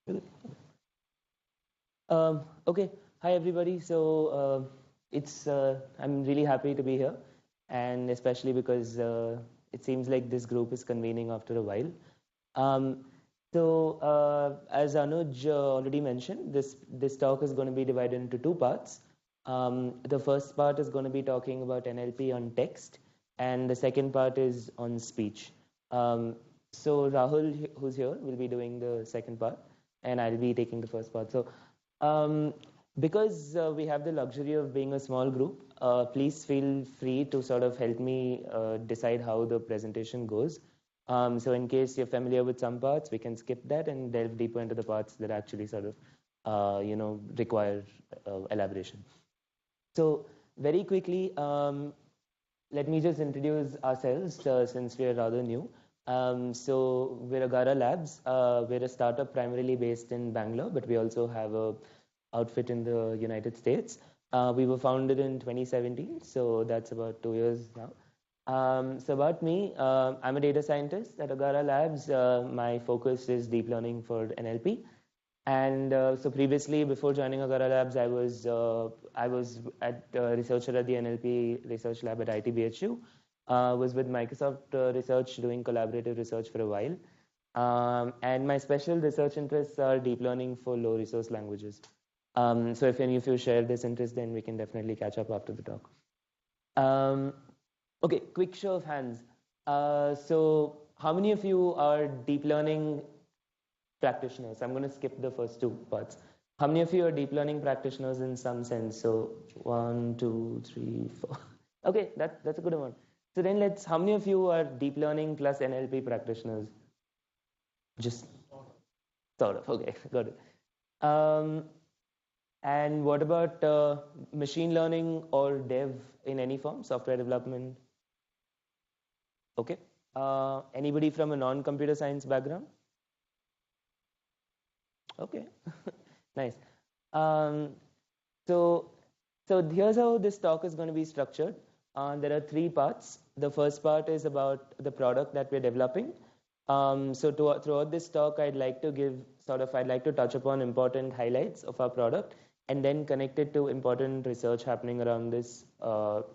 Okay, hi everybody. So I'm really happy to be here, and especially because it seems like this group is convening after a while. Um, as Anuj already mentioned, this talk is going to be divided into two parts. The first part is going to be talking about NLP on text, and the second part is on speech. So Rahul, who's here, will be doing the second part, and I'll be taking the first part. So um, because we have the luxury of being a small group, please feel free to sort of help me decide how the presentation goes. So in case you're familiar with some parts, we can skip that and delve deeper into the parts that actually sort of, require elaboration. So very quickly, let me just introduce ourselves since we are rather new. So we're Agara Labs. We're a startup primarily based in Bangalore, but we also have a outfit in the United States. We were founded in 2017, so that's about 2 years now. So about me, I'm a data scientist at Agara Labs. My focus is deep learning for NLP. And so previously, before joining Agara Labs, I was at researcher at the NLP research lab at ITBHU. Was with Microsoft Research doing collaborative research for a while. And my special research interests are deep learning for low resource languages. So if any of you share this interest, then we can definitely catch up after the talk. Okay, quick show of hands. So how many of you are deep learning practitioners? I'm going to skip the first two parts. How many of you are deep learning practitioners in some sense? So 1, 2, 3, 4. Okay, that's a good one. So then how many of you are deep learning plus NLP practitioners? Just sort of, okay, got it. And what about machine learning or dev in any form, software development? Okay. Anybody from a non-computer science background? Okay, nice. So here's how this talk is going to be structured. There are three parts. The first part is about the product that we're developing. Throughout this talk, I'd like to touch upon important highlights of our product and then connect it to important research happening around this sort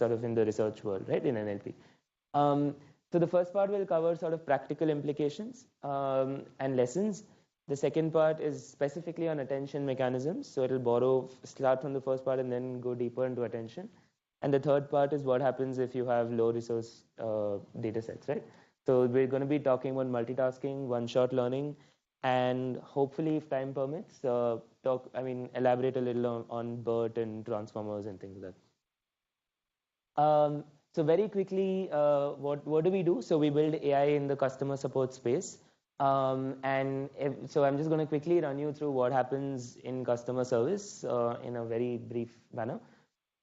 of in the research world, right, in NLP. So the first part will cover sort of practical implications and lessons. The second part is specifically on attention mechanisms. So it'll start from the first part and then go deeper into attention. And the third part is what happens if you have low resource data sets, right? So we're going to be talking about multitasking, one-shot learning, and hopefully, if time permits, elaborate a little on BERT and transformers and things like that. So very quickly, what do we do? So we build AI in the customer support space. So I'm just going to quickly run you through what happens in customer service in a very brief manner.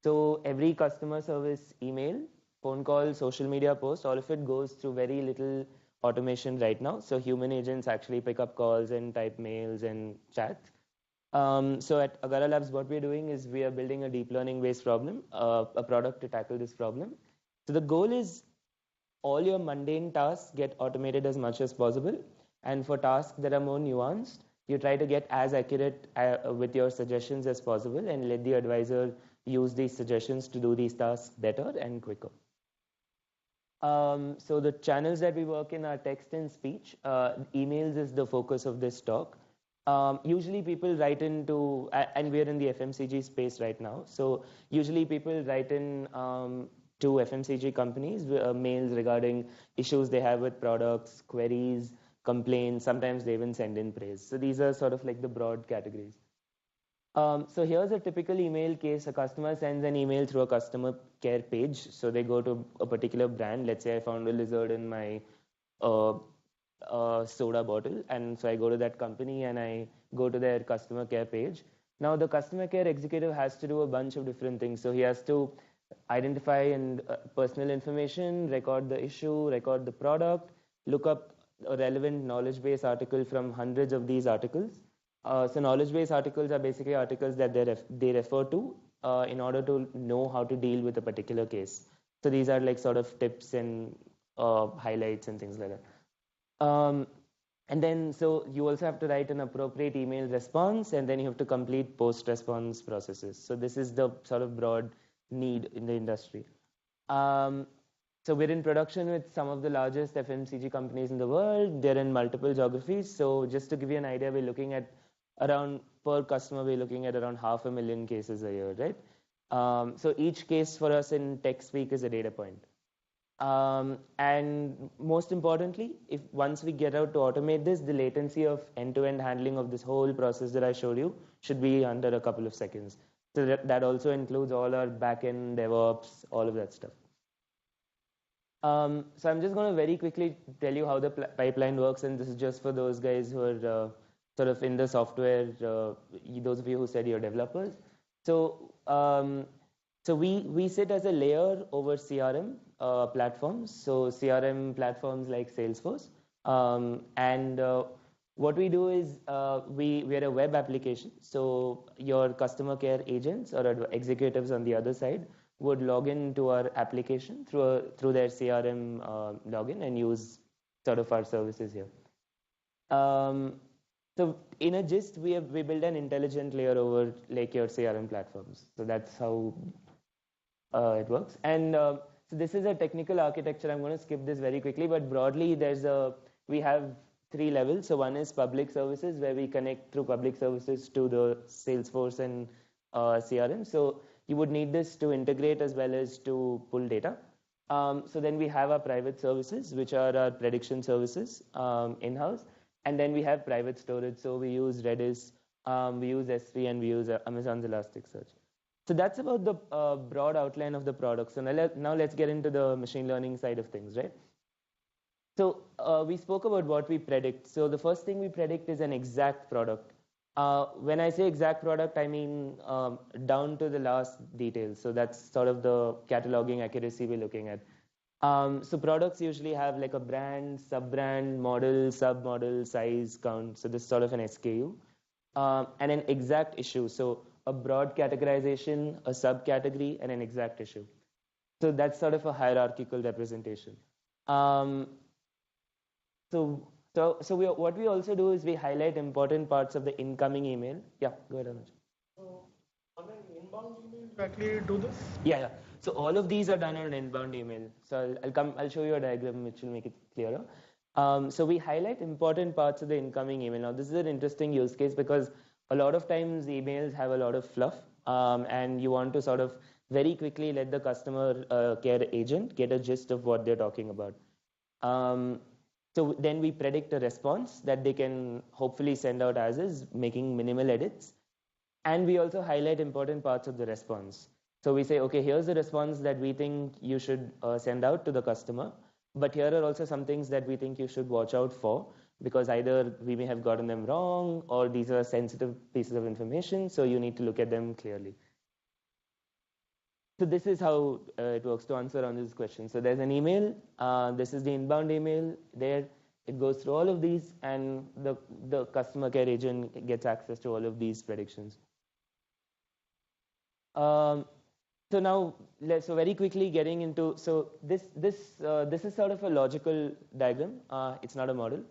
So every customer service email, phone call, social media post, all of it goes through very little automation right now. So human agents actually pick up calls and type mails and chat. So at Agara Labs, what we're doing is we are building a deep learning based problem, a product to tackle this problem. So the goal is all your mundane tasks get automated as much as possible. And for tasks that are more nuanced, you try to get as accurate with your suggestions as possible and let the advisor use these suggestions to do these tasks better and quicker. So the channels that we work in are text and speech. Emails is the focus of this talk. Usually people write into, and we're in the FMCG space right now. So usually people write in to FMCG companies mails regarding issues they have with products, queries, complaints. Sometimes they even send in praise. So these are sort of like the broad categories. So here's a typical email case. A customer sends an email through a customer care page. So they go to a particular brand. Let's say I found a lizard in my soda bottle. And so I go to that company and I go to their customer care page. Now the customer care executive has to do a bunch of different things. So he has to identify and personal information, record the issue, record the product, look up a relevant knowledge base article from hundreds of these articles. So knowledge base articles are basically articles that they refer to in order to know how to deal with a particular case. So these are like sort of tips and highlights and things like that. And then, so you also have to write an appropriate email response, and then you have to complete post-response processes. So this is the sort of broad need in the industry. So we're in production with some of the largest FMCG companies in the world. They're in multiple geographies. So just to give you an idea, we're looking at around, per customer, we're looking at around 500,000 cases a year, right? So each case for us in tech speak is a data point. And most importantly, if once we get out to automate this, the latency of end-to-end handling of this whole process that I showed you should be under a couple of seconds. So that also includes all our backend, DevOps, all of that stuff. So I'm just going to very quickly tell you how the pipeline works, and this is just for those guys who are sort of in the software, those of you who said you're developers. So we sit as a layer over CRM platforms. So CRM platforms like Salesforce. And what we do is we're a web application. So your customer care agents or executives on the other side would log into our application through their CRM login and use sort of our services here. So in a gist, we build an intelligent layer over like your CRM platforms. So that's how it works. And so this is a technical architecture. I'm going to skip this very quickly, but broadly, we have 3 levels. So one is public services, where we connect through public services to the Salesforce and CRM. So you would need this to integrate as well as to pull data. So then we have our private services, which are our prediction services in-house. And then we have private storage. So we use Redis, we use S3, and we use Amazon's Elasticsearch. So that's about the broad outline of the product. So now let's get into the machine learning side of things, right? So we spoke about what we predict. So the first thing we predict is an exact product. When I say exact product, I mean down to the last detail. So that's sort of the cataloging accuracy we're looking at. So products usually have like a brand, sub-brand, model, sub-model, size, count. So this is sort of an SKU. And an exact issue. So a broad categorization, a subcategory, and an exact issue. So that's sort of a hierarchical representation. What we also do is we highlight important parts of the incoming email. Yeah, go ahead, Anuj. So on an inbound email, you actually do this? Yeah. So all of these are done on an inbound email. So I'll show you a diagram which will make it clearer. So we highlight important parts of the incoming email. Now this is an interesting use case because a lot of times emails have a lot of fluff, and you want to sort of very quickly let the customer care agent get a gist of what they're talking about. So then we predict a response that they can hopefully send out as is, making minimal edits. And we also highlight important parts of the response. So we say, okay, here's the response that we think you should send out to the customer. But here are also some things that we think you should watch out for, because either we may have gotten them wrong or these are sensitive pieces of information. So you need to look at them clearly. So this is how it works to answer on this question. So there's an email. This is the inbound email. There it goes through all of these, and the customer care agent gets access to all of these predictions. So now, so very quickly getting into, so this is sort of a logical diagram. It's not a model.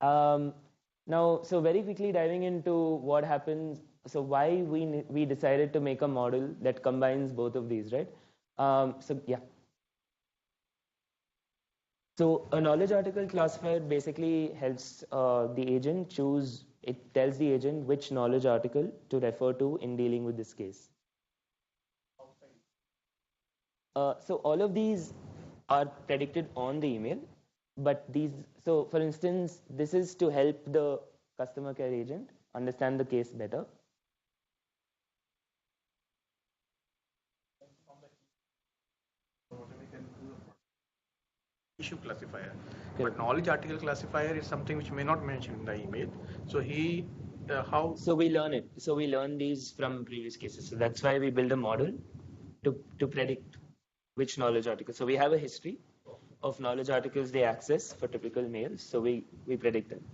Now, so very quickly diving into what happens. So why we decided to make a model that combines both of these, right? So yeah. So a knowledge article classifier basically helps the agent choose. It tells the agent which knowledge article to refer to in dealing with this case. So all of these are predicted on the email, but so for instance, this is to help the customer care agent understand the case better. Issue classifier. Okay. But knowledge article classifier is something which may not mention in the email. So how? So we learn it. So we learn these from previous cases. So that's why we build a model to predict which knowledge article. So we have a history of knowledge articles they access for typical mails. So we predict them.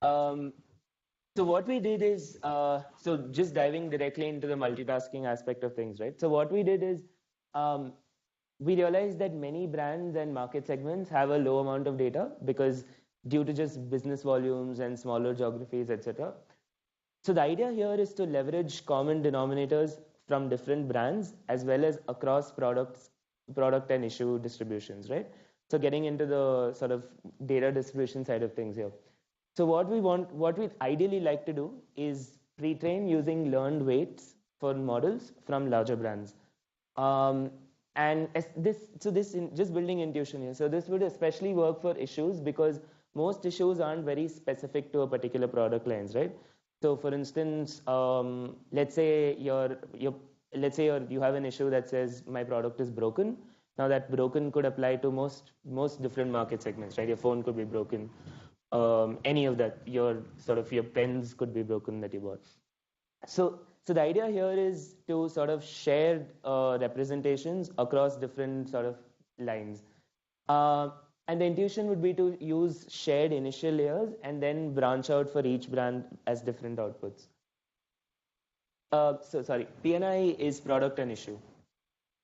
So what we did is, so just diving directly into the multitasking aspect of things, right? So what we did is, we realized that many brands and market segments have a low amount of data because due to just business volumes and smaller geographies, etc. So the idea here is to leverage common denominators from different brands as well as across product and issue distributions, right? So getting into the sort of data distribution side of things here. So what we ideally like to do is pre-train using learned weights for models from larger brands. And just building intuition here. So this would especially work for issues because most issues aren't very specific to a particular product lines, right? So for instance, let's say you have an issue that says my product is broken. Now that broken could apply to most different market segments, right? Your phone could be broken. Any of that, your pens could be broken that you bought. So the idea here is to sort of share representations across different sort of lines. And the intuition would be to use shared initial layers and then branch out for each brand as different outputs. PNI is product and issue.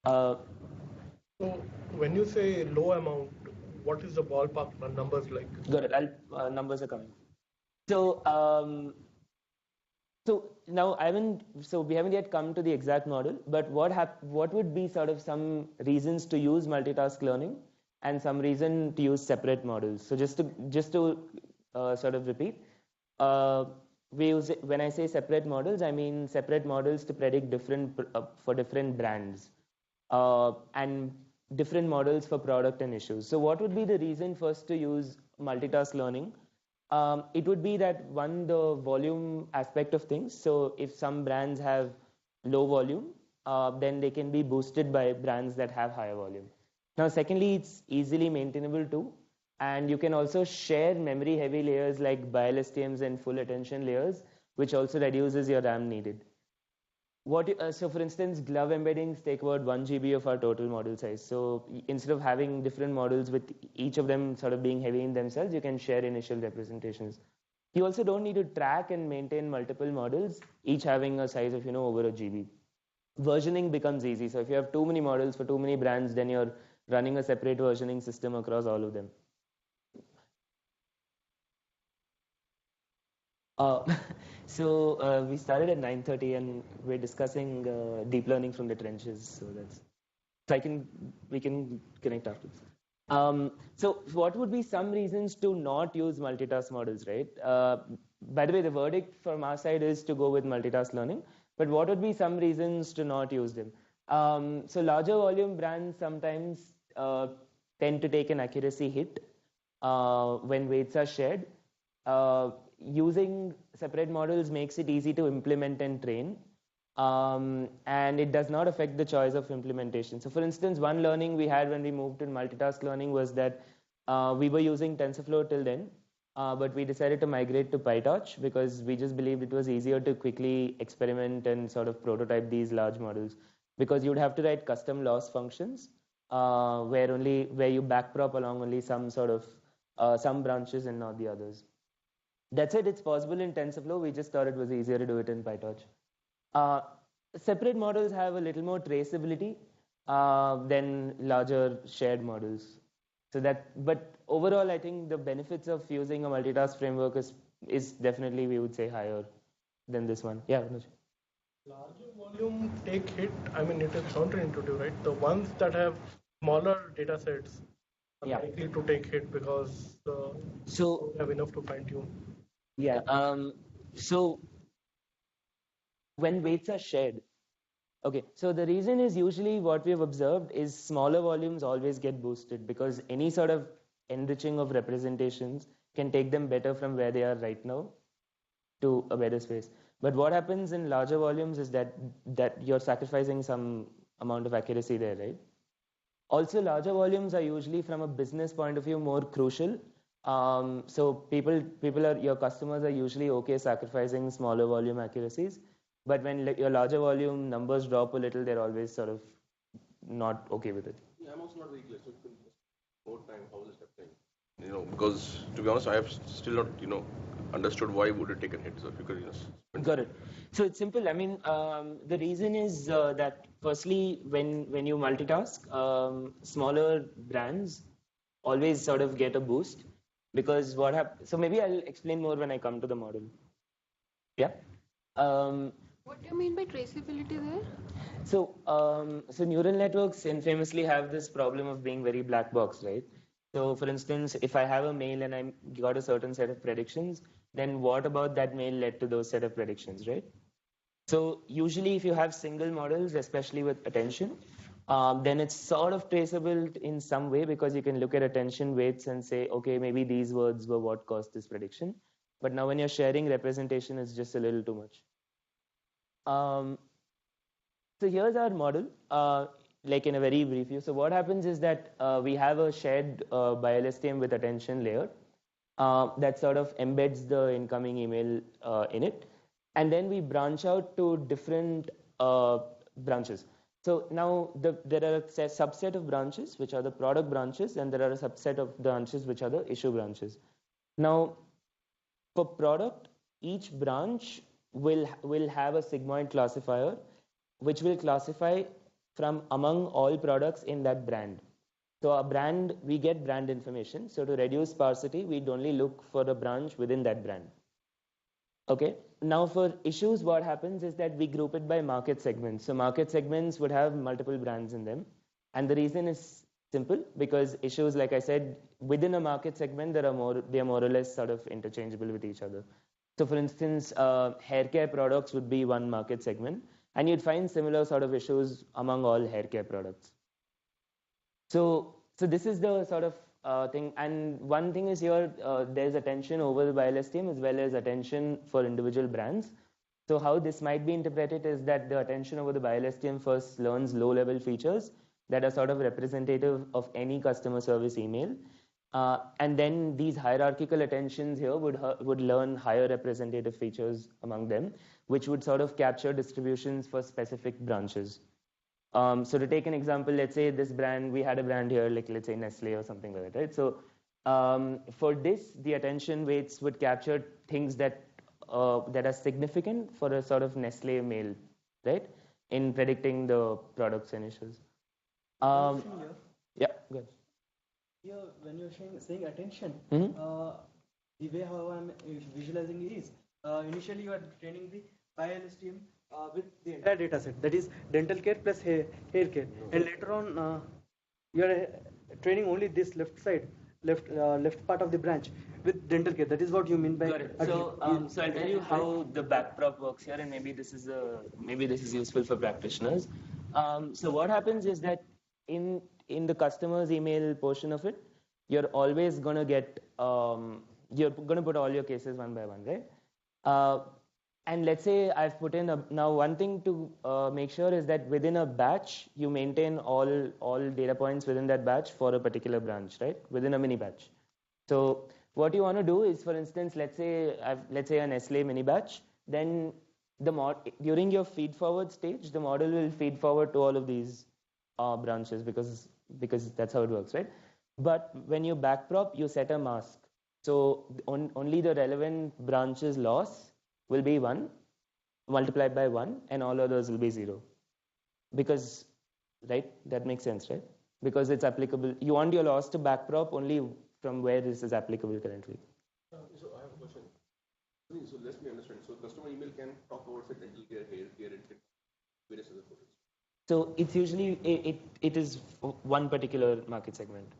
So when you say low amount, what is the ballpark numbers like? Got it. Numbers are coming. So now we haven't yet come to the exact model, but what would be sort of some reasons to use multitask learning and some reason to use separate models? So just to sort of repeat, when I say separate models, I mean separate models to predict for different brands and different models for product and issues. So what would be the reason first to use multitask learning? It would be that one, the volume aspect of things. So if some brands have low volume, then they can be boosted by brands that have higher volume. Now, secondly, it's easily maintainable too. And you can also share memory heavy layers like BILSTMs and full attention layers, which also reduces your RAM needed. So for instance, glove embeddings take about 1 GB of our total model size. So instead of having different models with each of them sort of being heavy in themselves, you can share initial representations. You also don't need to track and maintain multiple models, each having a size of over a GB. Versioning becomes easy. So if you have too many models for too many brands, then you're running a separate versioning system across all of them. So we started at 9:30 and we're discussing deep learning from the trenches. So we can connect afterwards. So what would be some reasons to not use multitask models, right? By the way, the verdict from our side is to go with multitask learning. But what would be some reasons to not use them? So larger volume brands sometimes tend to take an accuracy hit when weights are shared. Using separate models makes it easy to implement and train, and it does not affect the choice of implementation. So for instance, one learning we had when we moved to multitask learning was that we were using TensorFlow till then, but we decided to migrate to PyTorch because we just believed it was easier to quickly experiment and sort of prototype these large models, because you'd have to write custom loss functions where you backprop along only some branches and not the others. That's it. It's possible in TensorFlow. We just thought it was easier to do it in PyTorch. Separate models have a little more traceability than larger shared models. But overall, I think the benefits of using a multitask framework is definitely, we would say, higher than this one. Yeah, Anuj. Larger volume take hit. I mean, it is counterintuitive, right? The ones that have smaller data sets are likely to take hit because don't have enough to fine tune. Yeah. So when weights are shared, okay. So the reason is usually what we have observed is smaller volumes always get boosted because any sort of enriching of representations can take them better from where they are right now to a better space. But what happens in larger volumes is that you're sacrificing some amount of accuracy there, right? Also, larger volumes are usually, from a business point of view, more crucial. So your customers are usually okay sacrificing smaller volume accuracies, but when your larger volume numbers drop a little, they're always sort of not okay with it. Yeah, I'm also not very clear. So if you can more time, how is it happening? Because to be honest, I have still not, understood why would it take a hit. So if you could, Got it. So it's simple. I mean, the reason is that firstly, when you multitask, smaller brands always sort of get a boost. Because what happens, so maybe I'll explain more when I come to the model. Yeah. What do you mean by traceability there? So neural networks infamously have this problem of being very black box, right? So for instance, if I have a mail and I got a certain set of predictions, then what about that mail led to those set of predictions, right? So usually if you have single models, especially with attention, then it's sort of traceable in some way because you can look at attention weights and say, okay, maybe these words were what caused this prediction. But now when you're sharing representation, it's just a little too much. So here's our model, like in a very brief view. So what happens is that we have a shared BiLSTM with attention layer that sort of embeds the incoming email in it. And then we branch out to different branches. So now there are a subset of branches, which are the product branches, and there are a subset of branches, which are the issue branches. Now, for product, each branch will have a sigmoid classifier, which will classify from among all products in that brand. So a brand, we get brand information. So to reduce sparsity, we'd only look for a branch within that brand. Okay. Now for issues, what happens is that we group it by market segments. So market segments would have multiple brands in them. And the reason is simple, because issues, like I said, within a market segment, they are more or less sort of interchangeable with each other. So for instance, hair care products would be one market segment, and you'd find similar sort of issues among all hair care products. So this is the sort of thing. And one thing is here, there's attention over the BiLSTM as well as attention for individual brands. So how this might be interpreted is that the attention over the BiLSTM first learns low-level features that are sort of representative of any customer service email. And then these hierarchical attentions here would learn higher representative features among them, which would sort of capture distributions for specific branches. So to take an example, let's say this brand, we had a brand here, like let's say Nestle or something like that, right? So for this, the attention weights would capture things that are significant for a sort of Nestle mail, right? In predicting the products and issues. Yeah, good. Here, when you're saying attention, the way how I'm visualizing it is, initially you are training the BiLSTM with the entire data set, that is dental care plus hair care, and later on you are training only this left part of the branch with dental care. That is what you mean by. So I'll tell you how the backprop works here, and maybe this is useful for practitioners. So what happens is that in the customer's email portion of it, you're always going to get, you're going to put all your cases one by one, right? And let's say I've put in now one thing to make sure is that within a batch, you maintain all data points within that batch for a particular branch, right? Within a mini batch. So what you want to do is, for instance, let's say a Nestle mini batch, then during your feed forward stage, the model will feed forward to all of these branches because that's how it works, right? But when you backprop, you set a mask. So only the relevant branches loss will be 1 multiplied by 1, and all others will be 0. Because, right, that makes sense, right? Because it's applicable. You want your loss to backprop only from where this is applicable currently. So I have a question. So let me understand. So customer email can talk about say dental care, hair care, and various other products. So it's usually it is one particular market segment.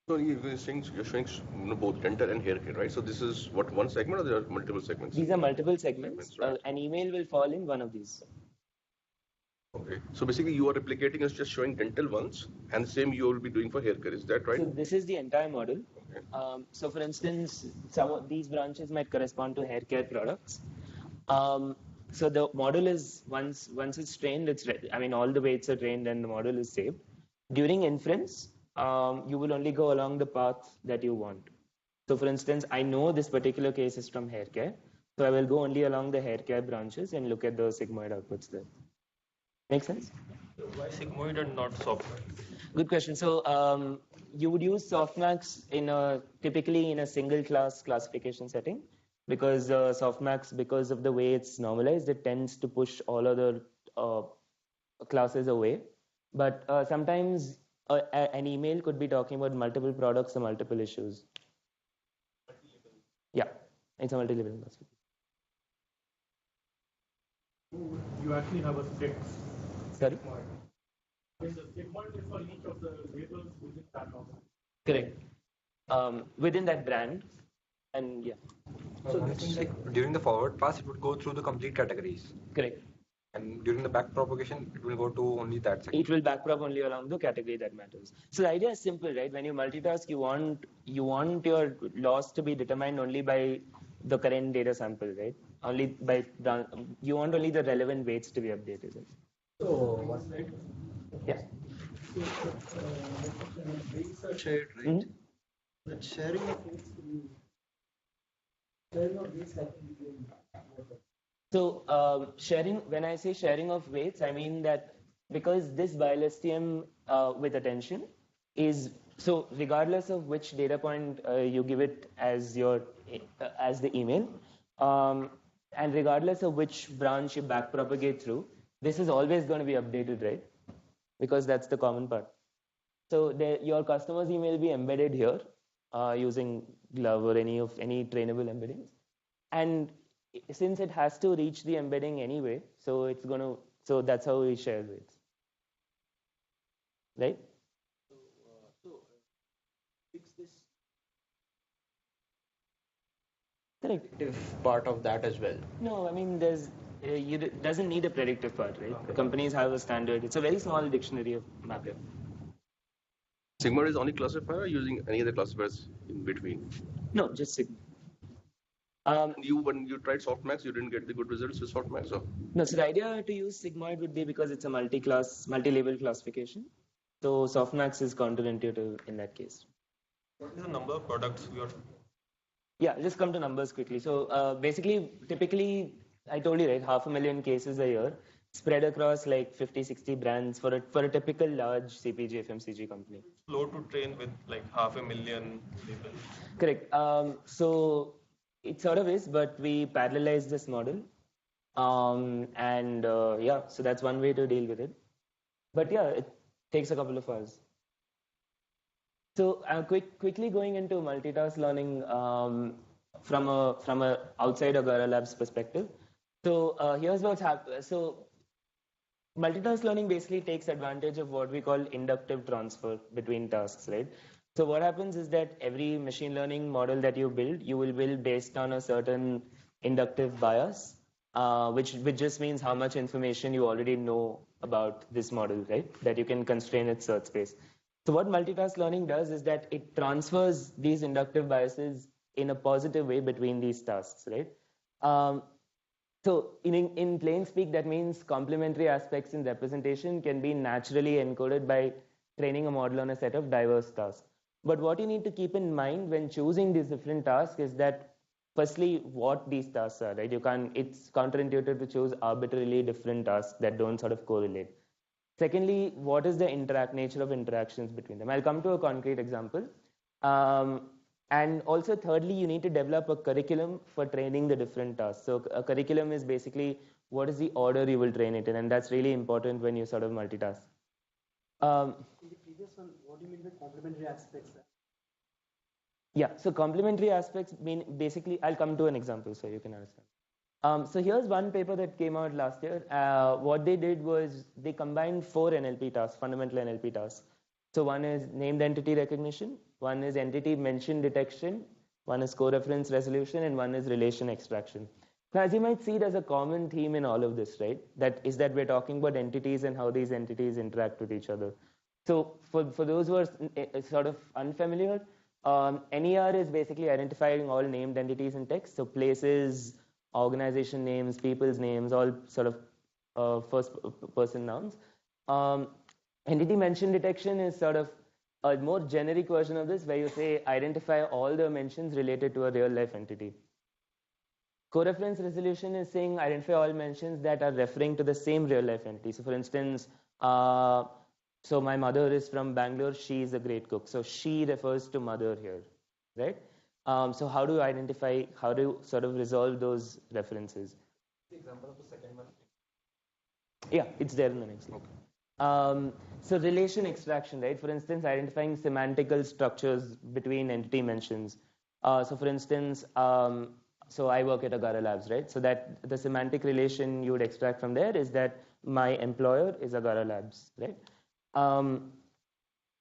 So you're showing both dental and hair care, right? So this is what, one segment, or there are multiple segments? These are multiple segments. Right? An email will fall in one of these. Okay. So basically you are replicating is just showing dental ones, and the same you will be doing for hair care. Is that right? So this is the entire model. Okay. So for instance, some of these branches might correspond to hair care products. So the model is, once it's trained, it's ready. I mean, all the weights are trained and the model is saved. During inference, you will only go along the path that you want. So for instance, I know this particular case is from hair care. So I will go only along the hair care branches and look at the sigmoid outputs there. Make sense? Why sigmoid and not softmax? Good question. So you would use softmax typically in a single class classification setting, because softmax, because of the way it's normalized, it tends to push all other classes away. But sometimes an email could be talking about multiple products or multiple issues. Yeah, it's a multi-level classification. You actually have a six. Sorry? The sigmoid is for each of the labels within that object. Correct. Within that brand, and yeah. So during the forward pass, it would go through the complete categories. Correct. And during the back propagation, it will go to only that section. It will backprop only along the category that matters. So the idea is simple, right? When you multitask, you want your loss to be determined only by the current data sample, right? You want only the relevant weights to be updated. Right? So what's that? Yeah. Weights are shared, right? Mm-hmm. But sharing of weights between. So when I say sharing of weights, I mean that because this BiLSTM with attention is, so regardless of which data point you give it as the email, and regardless of which branch you backpropagate through, this is always going to be updated, right? Because that's the common part. So your customer's email will be embedded here using Glove or any trainable embeddings. And since it has to reach the embedding anyway, so that's how we share weights. Right? So fix this. Correct. Predictive part of that as well. No, I mean it doesn't need a predictive part, right? Okay. The companies have a standard. It's a very small dictionary of mapping. Sigma is only classifier or using any other classifiers in between? No, just Sigma. When you tried softmax, you didn't get the good results with softmax, or? No, so the idea to use sigmoid would be because it's a multi-label classification. So softmax is counterintuitive in that case. What is the number of products we are? Yeah, just come to numbers quickly. So basically, typically, I told you, right, 500,000 cases a year spread across like 50, 60 brands for a typical large CPG, FMCG company. Slow to train with like 500,000 labels. Correct. So it sort of is, but we parallelize this model. Yeah, so that's one way to deal with it. But yeah, it takes a couple of hours. So quickly going into multitask learning from a outside Agara Labs perspective. So here's what's happened. So multitask learning basically takes advantage of what we call inductive transfer between tasks, right? So what happens is that every machine learning model that you will build based on a certain inductive bias, which just means how much information you already know about this model, right? That you can constrain its search space. So what multitask learning does is that it transfers these inductive biases in a positive way between these tasks, right? So in plain speak, that means complementary aspects in representation can be naturally encoded by training a model on a set of diverse tasks. But what you need to keep in mind when choosing these different tasks is that firstly, what these tasks are, right? It's counterintuitive to choose arbitrarily different tasks that don't sort of correlate. Secondly, what is the nature of interactions between them? I'll come to a concrete example. And also thirdly, you need to develop a curriculum for training the different tasks. So a curriculum is basically what is the order you will train it in, and that's really important when you sort of multitask. In the previous one, what do you mean by complementary aspects? Yeah, so complementary aspects mean basically, I'll come to an example so you can understand. So here's one paper that came out last year. What they did was they combined 4 NLP tasks, fundamental NLP tasks. So one is named entity recognition, one is entity mention detection, one is co-reference resolution, and one is relation extraction. Now, as you might see, there's a common theme in all of this, right? That is that we're talking about entities and how these entities interact with each other. So for those who are sort of unfamiliar, NER is basically identifying all named entities in text. So places, organization names, people's names, all sort of first person nouns. Entity mention detection is sort of a more generic version of this, where you say identify all the mentions related to a real life entity. Co-reference resolution is saying identify all mentions that are referring to the same real life entity. So for instance, so my mother is from Bangalore, she is a great cook. So she refers to mother here, right? So how do you sort of resolve those references? The example of the second one. Yeah, it's there in the next slide. So relation extraction, right? For instance, identifying semantical structures between entity mentions. So for instance, so I work at Agara Labs, right? So that the semantic relation you would extract from there is that my employer is Agara Labs, right?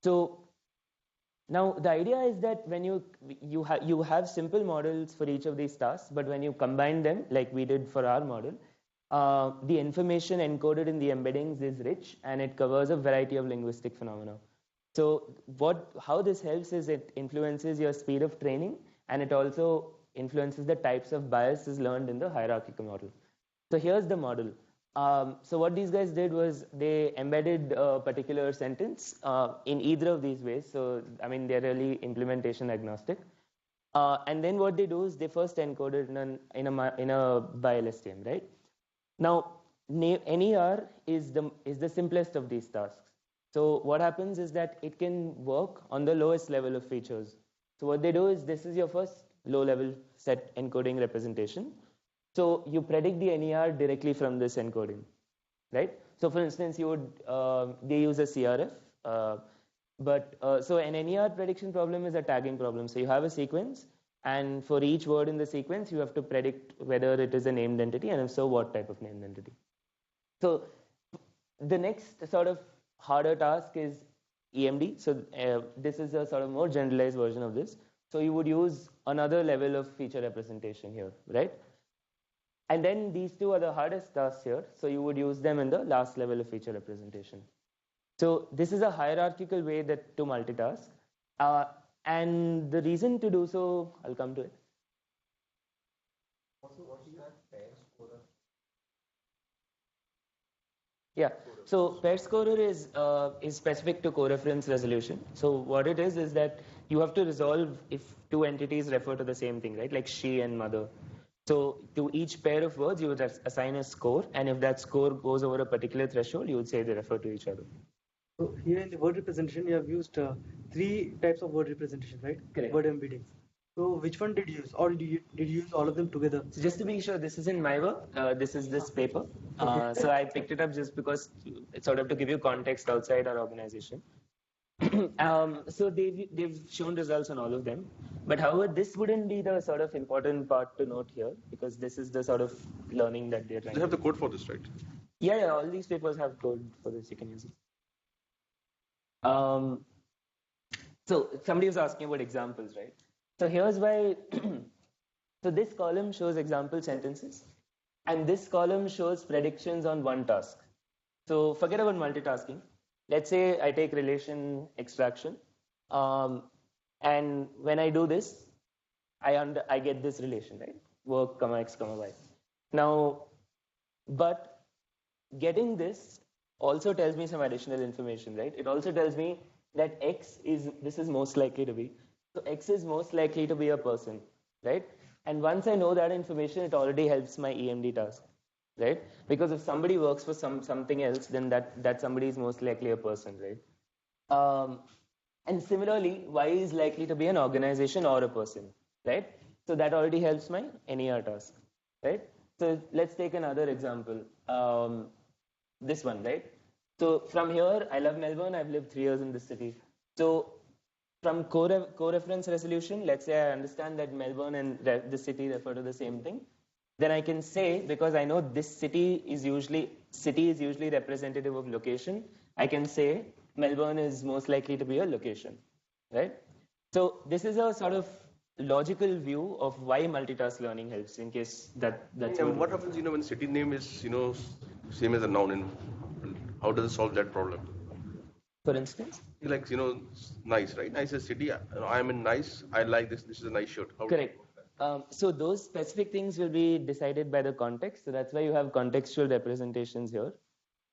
So now the idea is that when you have simple models for each of these tasks, but when you combine them, like we did for our model, the information encoded in the embeddings is rich and it covers a variety of linguistic phenomena. So how this helps is it influences your speed of training, and it also influences the types of biases learned in the hierarchical model. So here's the model. So what these guys did was they embedded a particular sentence in either of these ways. So I mean, they're really implementation agnostic. And then what they do is they first encode it in a BiLSTM, right? Now, NER is the simplest of these tasks. So what happens is that it can work on the lowest level of features. So what they do is this is your first low-level set encoding representation. So you predict the NER directly from this encoding, right? So for instance, they use a CRF, so an NER prediction problem is a tagging problem. So you have a sequence, and for each word in the sequence, you have to predict whether it is a named entity, and if so, what type of named entity. So the next sort of harder task is EMD. So this is a sort of more generalized version of this. So you would use another level of feature representation here, right? And then these two are the hardest tasks here. So you would use them in the last level of feature representation. So this is a hierarchical way to multitask. And the reason to do so, I'll come to it. Also, what is that pair scorer? Yeah, so pair scorer is specific to coreference resolution. So what it is that you have to resolve if two entities refer to the same thing, right? Like she and mother. So to each pair of words, you would assign a score, and if that score goes over a particular threshold, you would say they refer to each other. So here in the word representation, you have used 3 types of word representation, right? Correct. Word embeddings. So which one did you use, or did you use all of them together? So just to be sure, this isn't my work. This is this paper. So I picked it up just because it's sort of to give you context outside our organization. So they've shown results on all of them. But however, this wouldn't be the sort of important part to note here, because this is the sort of learning that they're trying. They have the code for this, right? Yeah, all these papers have code for this. You can use it. So somebody was asking about examples, right? So here's why. So this column shows example sentences, and this column shows predictions on one task. So forget about multitasking. Let's say I take relation extraction, and when I do this, I get this relation, right? Work, comma, x, comma, y. Now, but getting this also tells me some additional information, right? It also tells me that this is most likely to be. So x is most likely to be a person, right? And once I know that information, it already helps my EMD task, right? Because if somebody works for something else, then that somebody is most likely a person, right? And similarly, y is likely to be an organization or a person, right? So that already helps my NER task, right? So let's take another example. This one, right? So from here, I love Melbourne. I've lived 3 years in this city. So from co-reference resolution, let's say I understand that Melbourne and the city refer to the same thing. Then I can say, because I know this city is usually representative of location, I can say Melbourne is most likely to be a location, right? So this is a sort of logical view of why multitask learning helps, in case that's what happens, when city name is, same as a noun, and how does it solve that problem? For instance? Like, nice, right? Nice is city. I'm in nice. I like this. This is a nice shirt. Correct. So those specific things will be decided by the context. So that's why you have contextual representations here.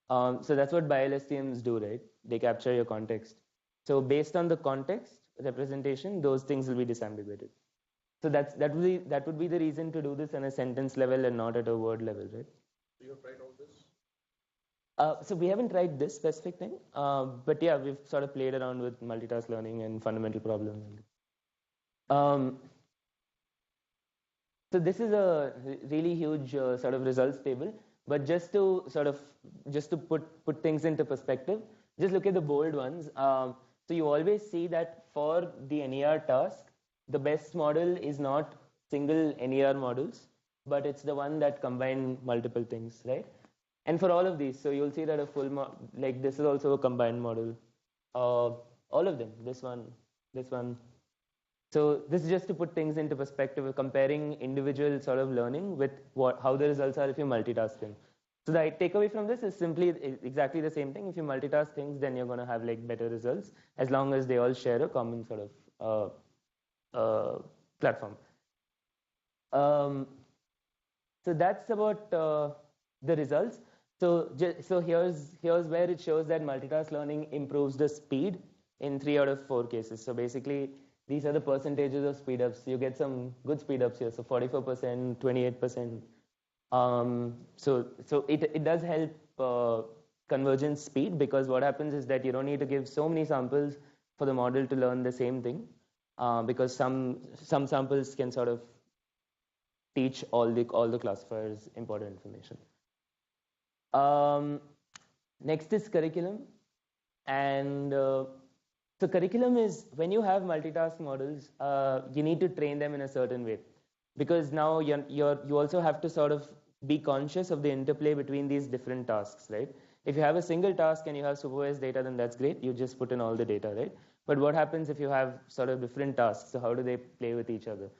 So that's what BiLSTMs do, right? They capture your context. So based on the context representation, those things will be disambiguated. So that would be the reason to do this on a sentence level and not at a word level, right? So you have tried all this? So we haven't tried this specific thing, but yeah, we've sort of played around with multitask learning and fundamental problems. So this is a really huge sort of results table, but just to put things into perspective, just look at the bold ones. So you always see that for the NER task, the best model is not single NER models, but it's the one that combine multiple things, right? And for all of these, so you'll see that a full like this is also a combined model. All of them, this one. So this is just to put things into perspective of comparing individual sort of learning with how the results are if you multitask them. So the takeaway from this is simply exactly the same thing. If you multitask things, then you're going to have like better results as long as they all share a common sort of platform. So that's about the results. So here's where it shows that multitask learning improves the speed in 3 out of 4 cases. So basically, these are the percentages of speed ups. You get some good speed ups here. So 44%, 28%. So it does help convergence speed, because what happens is that you don't need to give so many samples for the model to learn the same thing, because some samples can sort of teach all the classifiers important information. Next is curriculum, and so curriculum is when you have multitask models, you need to train them in a certain way, because now you also have to sort of be conscious of the interplay between these different tasks, right? If you have a single task and you have supervised data, then that's great. You just put in all the data, right? But what happens if you have sort of different tasks? So how do they play with each other?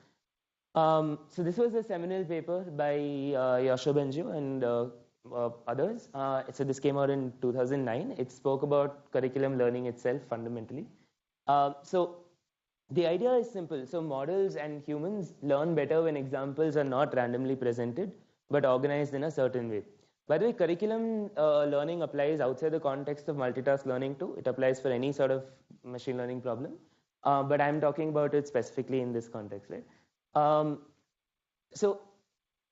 So this was a seminal paper by Yasho Benju and others. So this came out in 2009. It spoke about curriculum learning itself fundamentally. So the idea is simple. So models and humans learn better when examples are not randomly presented, but organized in a certain way. By the way, curriculum learning applies outside the context of multitask learning too. It applies for any sort of machine learning problem. But I'm talking about it specifically in this context, right? So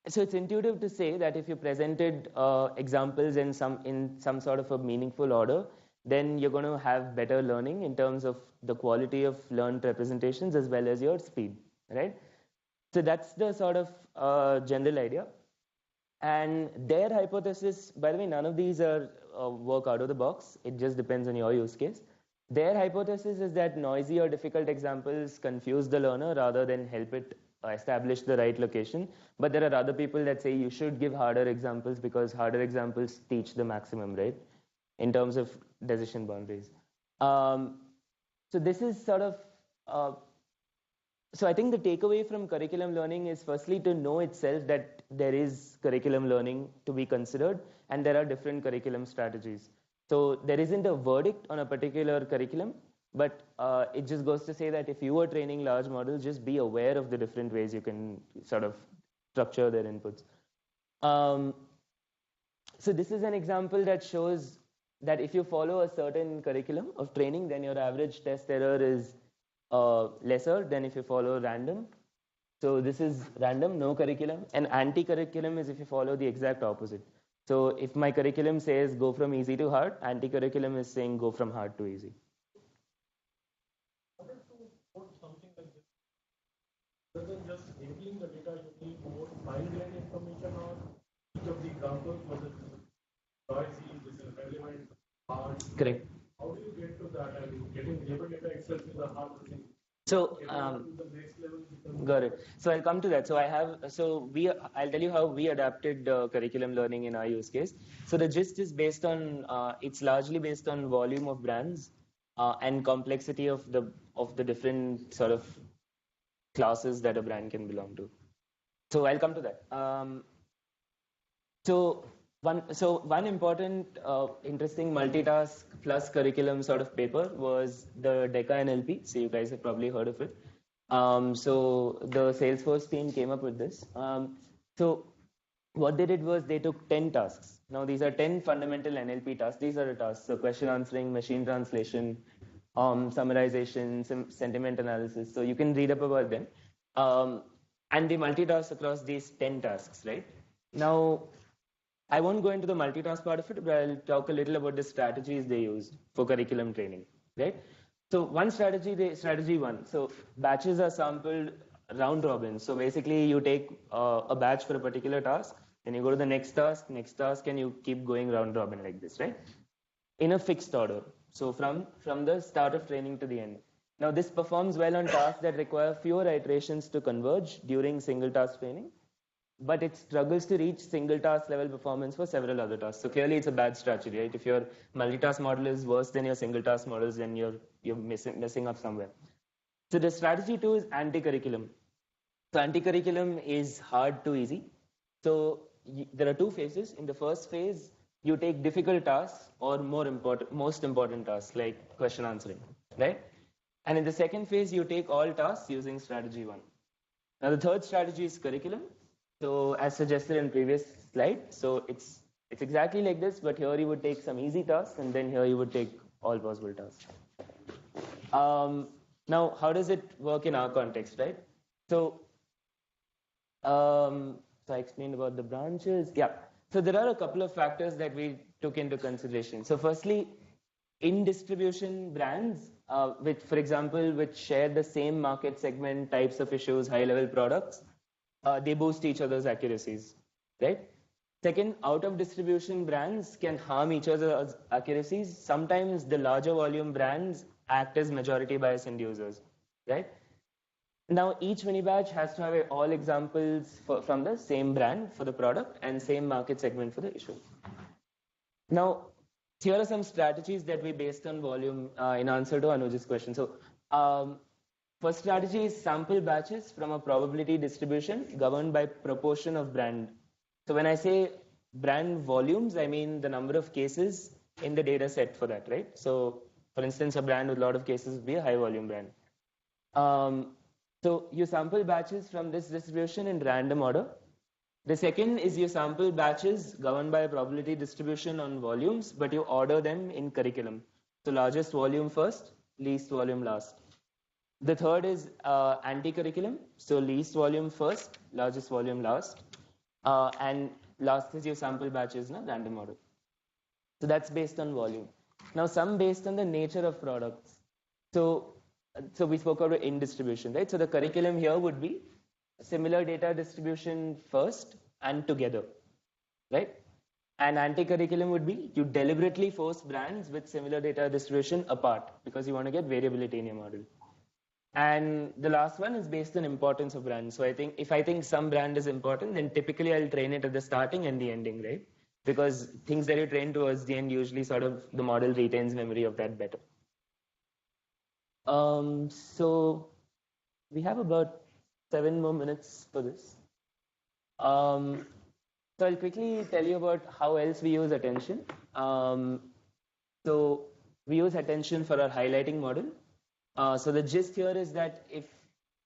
it's intuitive to say that if you presented examples in some sort of a meaningful order, then you're going to have better learning in terms of the quality of learned representations as well as your speed, right? So that's the sort of general idea. And their hypothesis, by the way, none of these are work out of the box. It just depends on your use case. Their hypothesis is that noisy or difficult examples confuse the learner rather than help it establish the right location. But there are other people that say you should give harder examples because harder examples teach the maximum, right? In terms of decision boundaries. So this is sort of, so I think the takeaway from curriculum learning is firstly to know itself that there is curriculum learning to be considered and there are different curriculum strategies. So there isn't a verdict on a particular curriculum, but it just goes to say that if you are training large models, just be aware of the different ways you can sort of structure their inputs. So this is an example that shows that if you follow a certain curriculum of training, then your average test error is lesser than if you follow random. So this is random, no curriculum. And anti-curriculum is if you follow the exact opposite. So if my curriculum says go from easy to hard, anti-curriculum is saying go from hard to easy. In order to put something like this, rather than just labeling the data, you need more fine-grained information on each of the examples, whether this is noisy, this is relevant, hard. Correct. How do you get to that? I mean, getting labeled data itself is a hard thing. So the next level got it. So I'll come to that. So I'll tell you how we adapted curriculum learning in our use case. So the gist is based on it's largely based on volume of brands and complexity of the different sort of classes that a brand can belong to. So I'll come to that. One important interesting multitask plus curriculum sort of paper was the DECA NLP. So you guys have probably heard of it. So the Salesforce team came up with this. So what they did was they took 10 tasks. Now these are 10 fundamental NLP tasks. These are the tasks. So question answering, machine translation, summarization, sentiment analysis. So you can read up about them. And they multitask across these 10 tasks, right? Now, I won't go into the multitask part of it, but I'll talk a little about the strategies they used for curriculum training, right? So one strategy one. So batches are sampled round robin. So basically you take a batch for a particular task, then you go to the next task, and you keep going round robin like this, right? In a fixed order. So from the start of training to the end. Now this performs well on tasks that require fewer iterations to converge during single task training, but it struggles to reach single task level performance for several other tasks. So clearly it's a bad strategy, right? If your multitask model is worse than your single task models, then you're messing up somewhere. So the strategy 2 is anti-curriculum. So anti-curriculum is hard to easy. So there are two phases. In the first phase, you take difficult tasks or most important tasks like question answering, right? And in the second phase, you take all tasks using strategy 1. Now the third strategy is curriculum. So as suggested in previous slide, so it's exactly like this, but here you would take some easy tasks, and then here you would take all possible tasks. Now, how does it work in our context, right? So, so I explained about the branches. Yeah. So there are a couple of factors that we took into consideration. So firstly, in distribution brands, which, for example, which share the same market segment, types of issues, high-level products, they boost each other's accuracies, right? Second, out of distribution brands can harm each other's accuracies. Sometimes the larger volume brands act as majority bias inducers, right? Now each mini batch has to have all examples from the same brand for the product and same market segment for the issue. Now, here are some strategies that we based on volume in answer to Anuj's question. So first strategy is sample batches from a probability distribution governed by proportion of brand. So when I say brand volumes, I mean the number of cases in the data set for that, right? So for instance, a brand with a lot of cases would be a high volume brand. So you sample batches from this distribution in random order. The second is you sample batches governed by a probability distribution on volumes, but you order them in curriculum. So largest volume first, least volume last. The third is anti-curriculum. So least volume first, largest volume last. And last is your sample batches in a random order. So that's based on volume. Now some based on the nature of products. So we spoke about in distribution, right? So the curriculum here would be similar data distribution first and together, right? And anti-curriculum would be you deliberately force brands with similar data distribution apart because you want to get variability in your model. And the last one is based on importance of brands. So I think if I think some brand is important, then typically I'll train it at the starting and the ending, right? Because things that you train towards the end, usually sort of the model retains memory of that better. So we have about 7 more minutes for this. So I'll quickly tell you about how else we use attention. So we use attention for our highlighting model. So the gist here is that if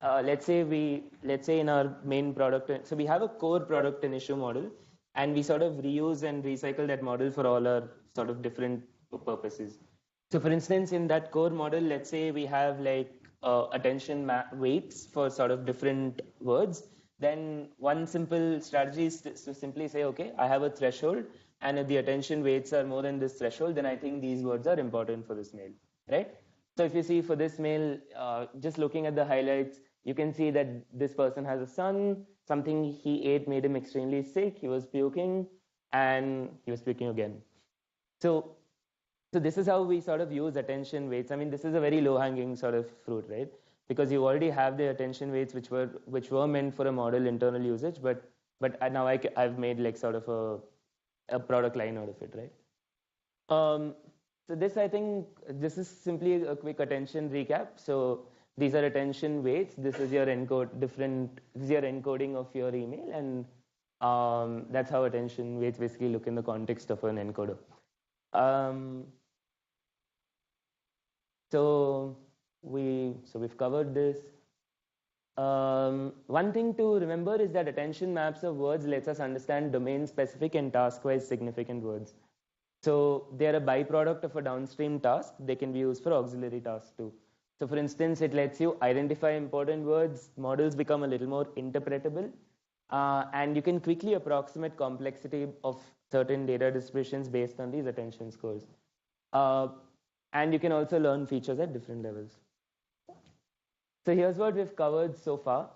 let's say in our main product, so we have a core product and issue model, and we sort of reuse and recycle that model for all our sort of different purposes. So for instance, in that core model, let's say we have like attention weights for sort of different words. Then one simple strategy is to simply say, okay, I have a threshold, and if the attention weights are more than this threshold, then I think these words are important for this mail, right? So if you see for this mail, just looking at the highlights, you can see that this person has a son, something he ate made him extremely sick, he was puking, and he was puking again. So this is how we sort of use attention weights. I mean, this is a very low-hanging sort of fruit, right? Because you already have the attention weights which were meant for a model internal usage, but now I've made like sort of a product line out of it, right? So this, I think, this is simply a quick attention recap. So these are attention weights. This is your this is your encoding of your email, and that's how attention weights basically look in the context of an encoder. So we've covered this. One thing to remember is that attention maps of words lets us understand domain-specific and task-wise significant words. So they are a byproduct of a downstream task. They can be used for auxiliary tasks too. So for instance, it lets you identify important words. Models become a little more interpretable. And you can quickly approximate complexity of certain data distributions based on these attention scores. And you can also learn features at different levels. So here's what we've covered so far.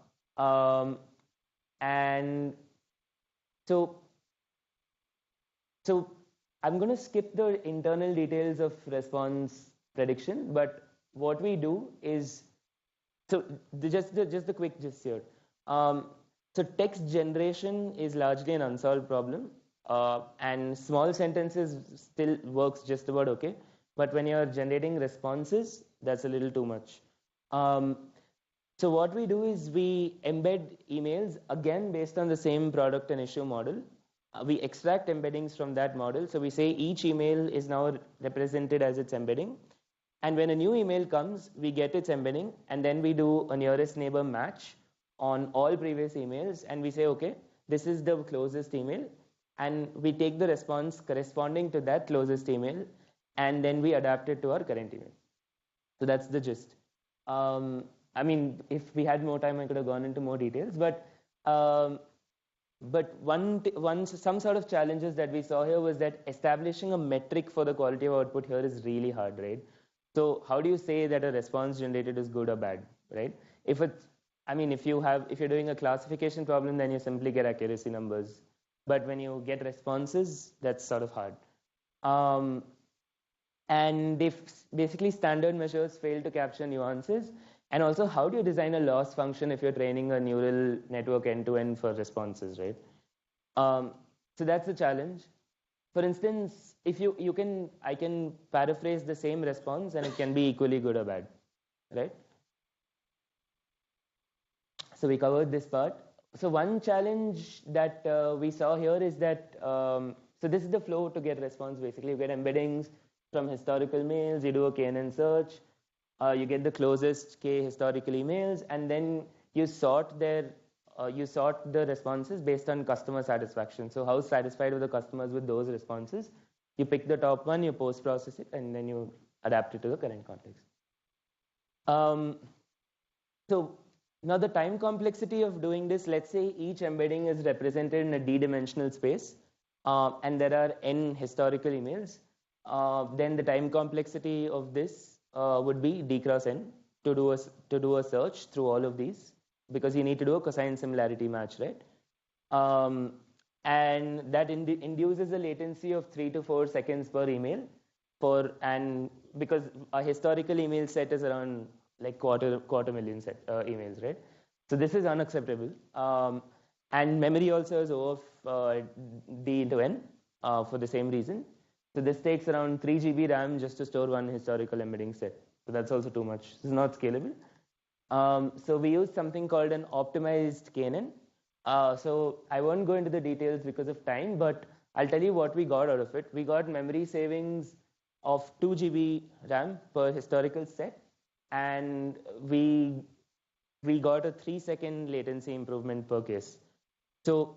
And so I'm going to skip the internal details of response prediction, but what we do is, so just the quick gist here. So text generation is largely an unsolved problem, and small sentences still works just about okay. But when you're generating responses, that's a little too much. So what we do is we embed emails again based on the same product and issue model. We extract embeddings from that model. So we say each email is now represented as its embedding. And when a new email comes, we get its embedding, and then we do a nearest neighbor match on all previous emails, and we say, okay, this is the closest email, and we take the response corresponding to that closest email, and then we adapt it to our current email. So that's the gist. I mean, if we had more time, I could have gone into more details, but some sort of challenges that we saw here was that establishing a metric for the quality of output here is really hard, right? So how do you say that a response generated is good or bad, right? If you're doing a classification problem, then you simply get accuracy numbers. But when you get responses, that's sort of hard. And if basically standard measures fail to capture nuances, and also how do you design a loss function if you're training a neural network end-to-end for responses, right? So that's the challenge. For instance, if I can paraphrase the same response and it can be equally good or bad, right? So we covered this part. So one challenge that we saw here is that, so this is the flow to get response basically. You get embeddings from historical mails, you do a KNN search, you get the closest K historical emails, and then you sort the responses based on customer satisfaction. So how satisfied were the customers with those responses? You pick the top one, you post-process it, and then you adapt it to the current context. So now the time complexity of doing this, let's say each embedding is represented in a d-dimensional space, and there are n historical emails. Then the time complexity of this would be d cross n to do a search through all of these, because you need to do a cosine similarity match, right? And that induces a latency of 3 to 4 seconds per email, because a historical email set is around like quarter million emails, right? So this is unacceptable. And memory also is O of d into n for the same reason. So this takes around 3 GB RAM just to store one historical embedding set. So that's also too much. This is not scalable. So we use something called an optimized KNN. So I won't go into the details because of time, but I'll tell you what we got out of it. We got memory savings of 2 GB RAM per historical set, and we got a 3-second latency improvement per case. So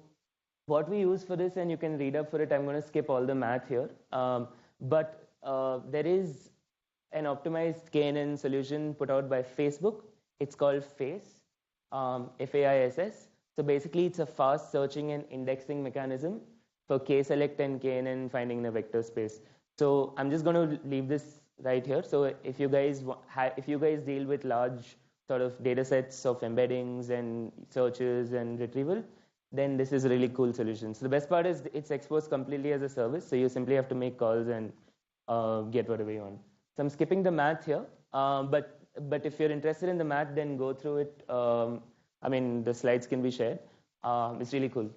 what we use for this, and you can read up for it, I'm going to skip all the math here, but there is an optimized KNN solution put out by Facebook. It's called FAISS, F-A-I-S-S. So basically, it's a fast searching and indexing mechanism for K-select and KNN finding in a vector space. So I'm just going to leave this right here. So if you guys deal with large sort of data sets of embeddings and searches and retrieval, then this is a really cool solution. So the best part is it's exposed completely as a service. So you simply have to make calls and get whatever you want. So I'm skipping the math here, but if you're interested in the math, then go through it. I mean, the slides can be shared. It's really cool.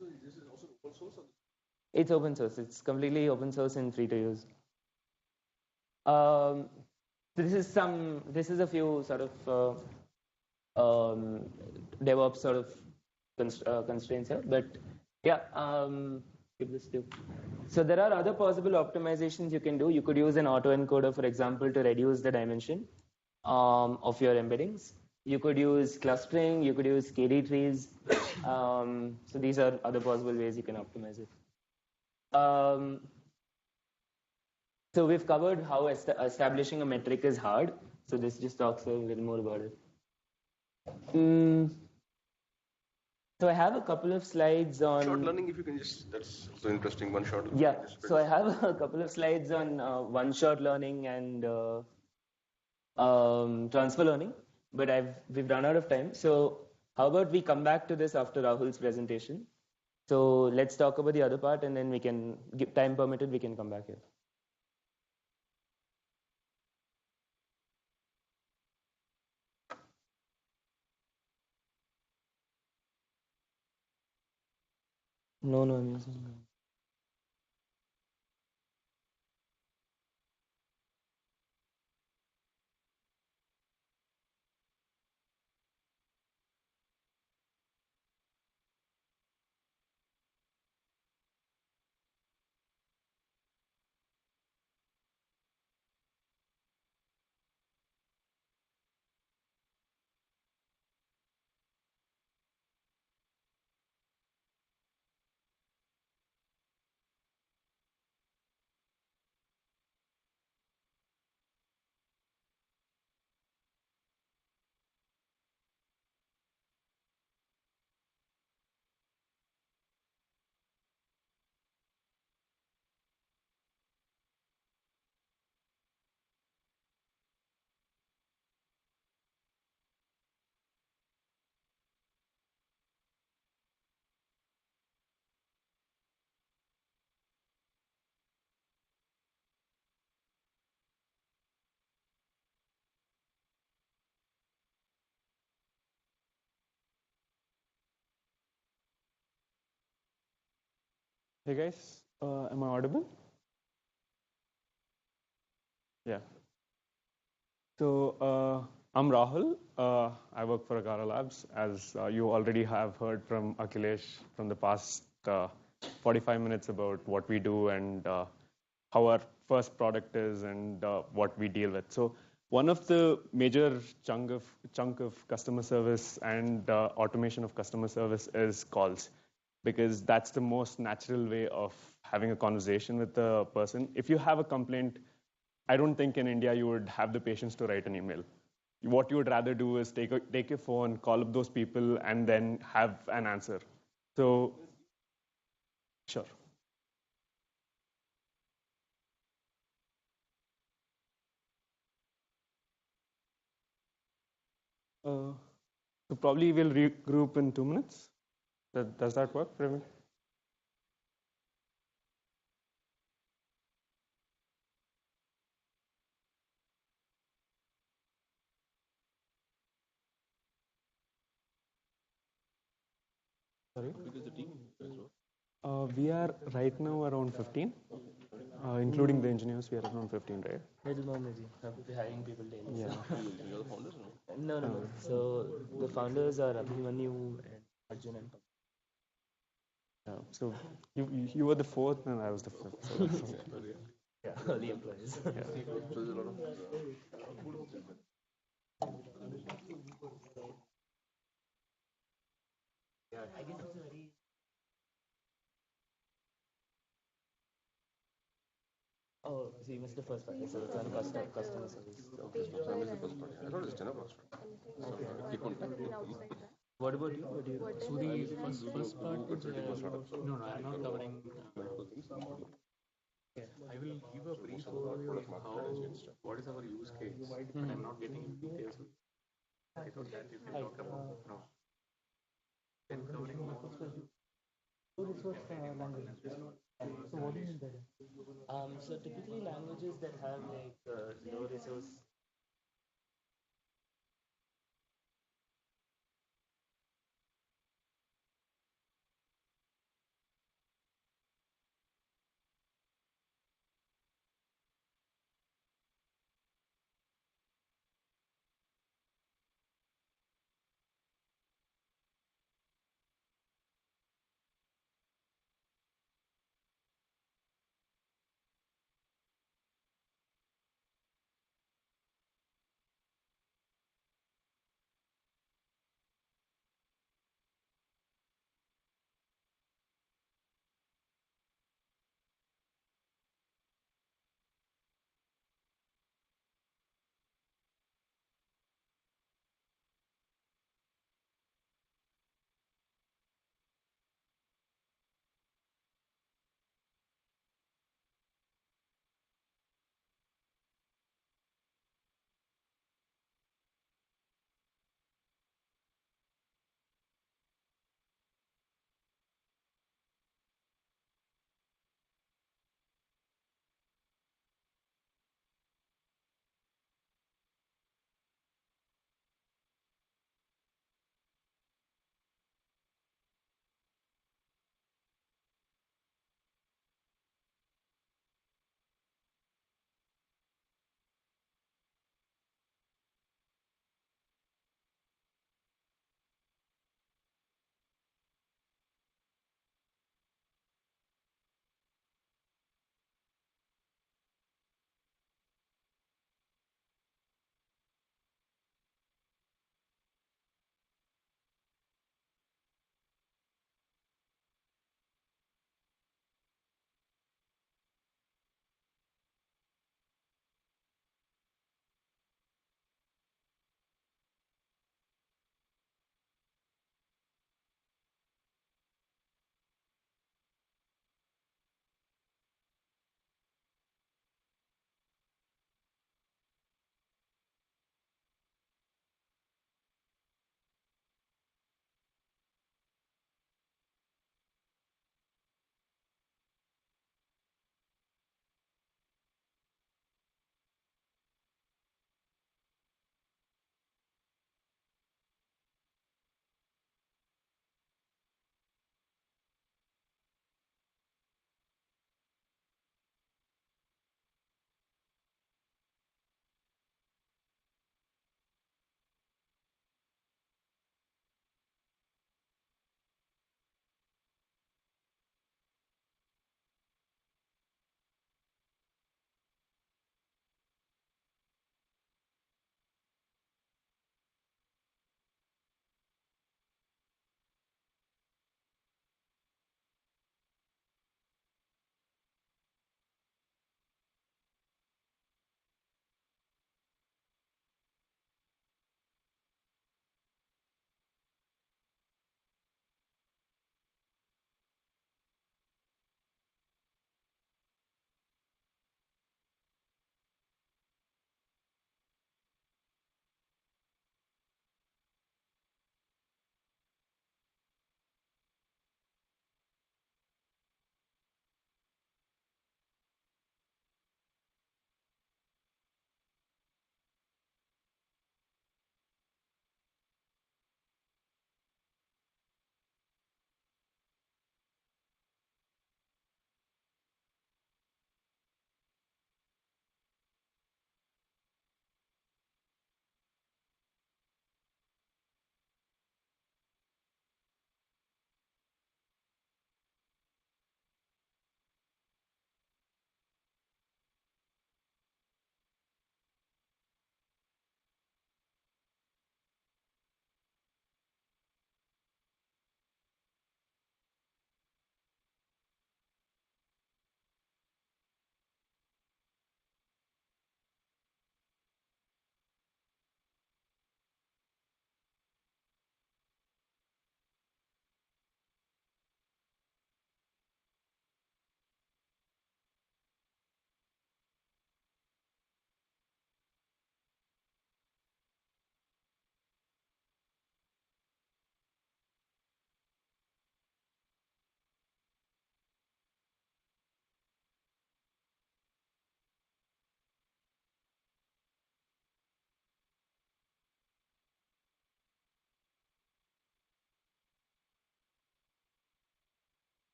So this is also open source? It's open source. It's completely open source and free to use. So this is a few sort of DevOps sort of constraints here, but yeah, give this to. So there are other possible optimizations you can do. You could use an autoencoder, for example, to reduce the dimension of your embeddings. You could use clustering. You could use KD trees. So these are other possible ways you can optimize it. So we've covered how establishing a metric is hard. So this just talks a little more about it. So I have a couple of slides on short learning. If you can just, that's so interesting. One shot. Yeah. So I have a couple of slides on one-shot learning and transfer learning, but we've run out of time. So how about we come back to this after Rahul's presentation? So let's talk about the other part, and then we can, time permitted, we can come back here. No, no, I'm using. Hey guys, am I audible? Yeah. So I'm Rahul. I work for Agara Labs. As you already have heard from Akhilesh from the past 45 minutes about what we do and how our first product is and what we deal with. So one of the major chunk of customer service and automation of customer service is calls, because that's the most natural way of having a conversation with the person. If you have a complaint, I don't think in India you would have the patience to write an email. What you would rather do is take your phone, call up those people, and then have an answer. So, sure. So probably we'll regroup in 2 minutes. Does that work, Praveen? Sorry? We are right now around 15, including the engineers. We are around 15, right? Little more busy. We're hiring people daily. Yeah. You're the founders, no? No. So the founders are Abhimanyu and Arjun and. Yeah. So you were the fourth, and I was the fifth. So, yeah, early employees. Yeah. So there's a lot of I guess it's a very. Oh, so you missed the first part. So it's on customer service. Okay, so I missed the first part. I thought it was 10 of us. Keep on. What about you? What do you? So the first part is no, I'm not covering. I will give a brief overview of how what is our use case, but I'm not getting into details. I thought that if you talk about then covering more. So what do you mean by that? So typically languages that have like low resource.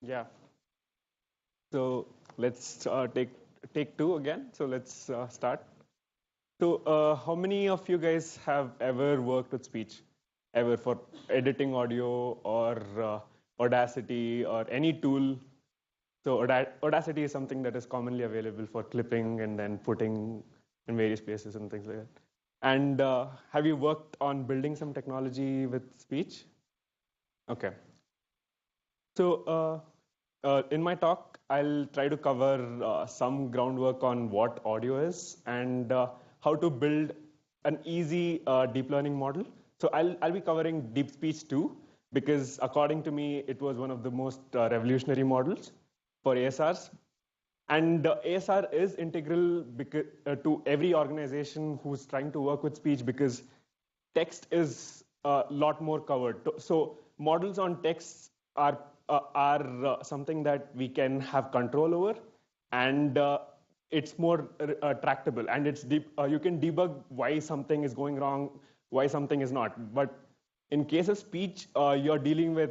Yeah. So let's take two again. So let's start. So how many of you guys have ever worked with speech? Ever for editing audio or Audacity or any tool? So Audacity is something that is commonly available for clipping and then putting in various places and things like that. And have you worked on building some technology with speech? Okay. So in my talk, I'll try to cover some groundwork on what audio is and how to build an easy deep learning model. So I'll be covering deep speech too, because according to me, it was one of the most revolutionary models for ASRs. And ASR is integral to every organization who's trying to work with speech, because text is a lot more covered. So models on text are something that we can have control over, and it's more tractable, and it's deep. You can debug why something is going wrong, why something is not. But in case of speech, you're dealing with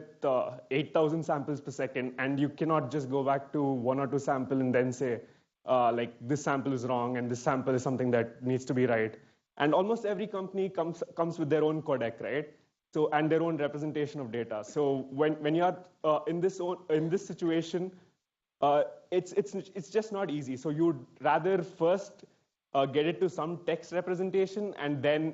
8,000 samples per second, and you cannot just go back to one or two samples and then say, like, this sample is wrong and this sample is something that needs to be right. And almost every company comes with their own codec, right? So, and their own representation of data. So when you are in this situation, it's just not easy. So you'd rather first get it to some text representation and then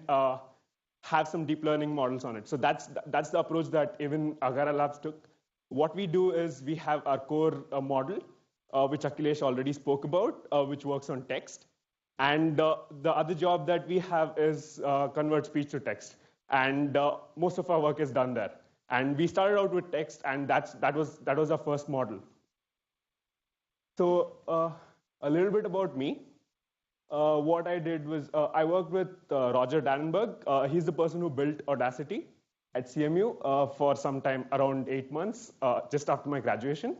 have some deep learning models on it. So that's the approach that even Agara Labs took. What we do is we have our core model, which Akhilesh already spoke about, which works on text. And the other job that we have is convert speech to text. And most of our work is done there. And we started out with text, and that was our first model. So a little bit about me. What I did was I worked with Roger Dannenberg. He's the person who built Audacity at CMU for some time, around 8 months, just after my graduation.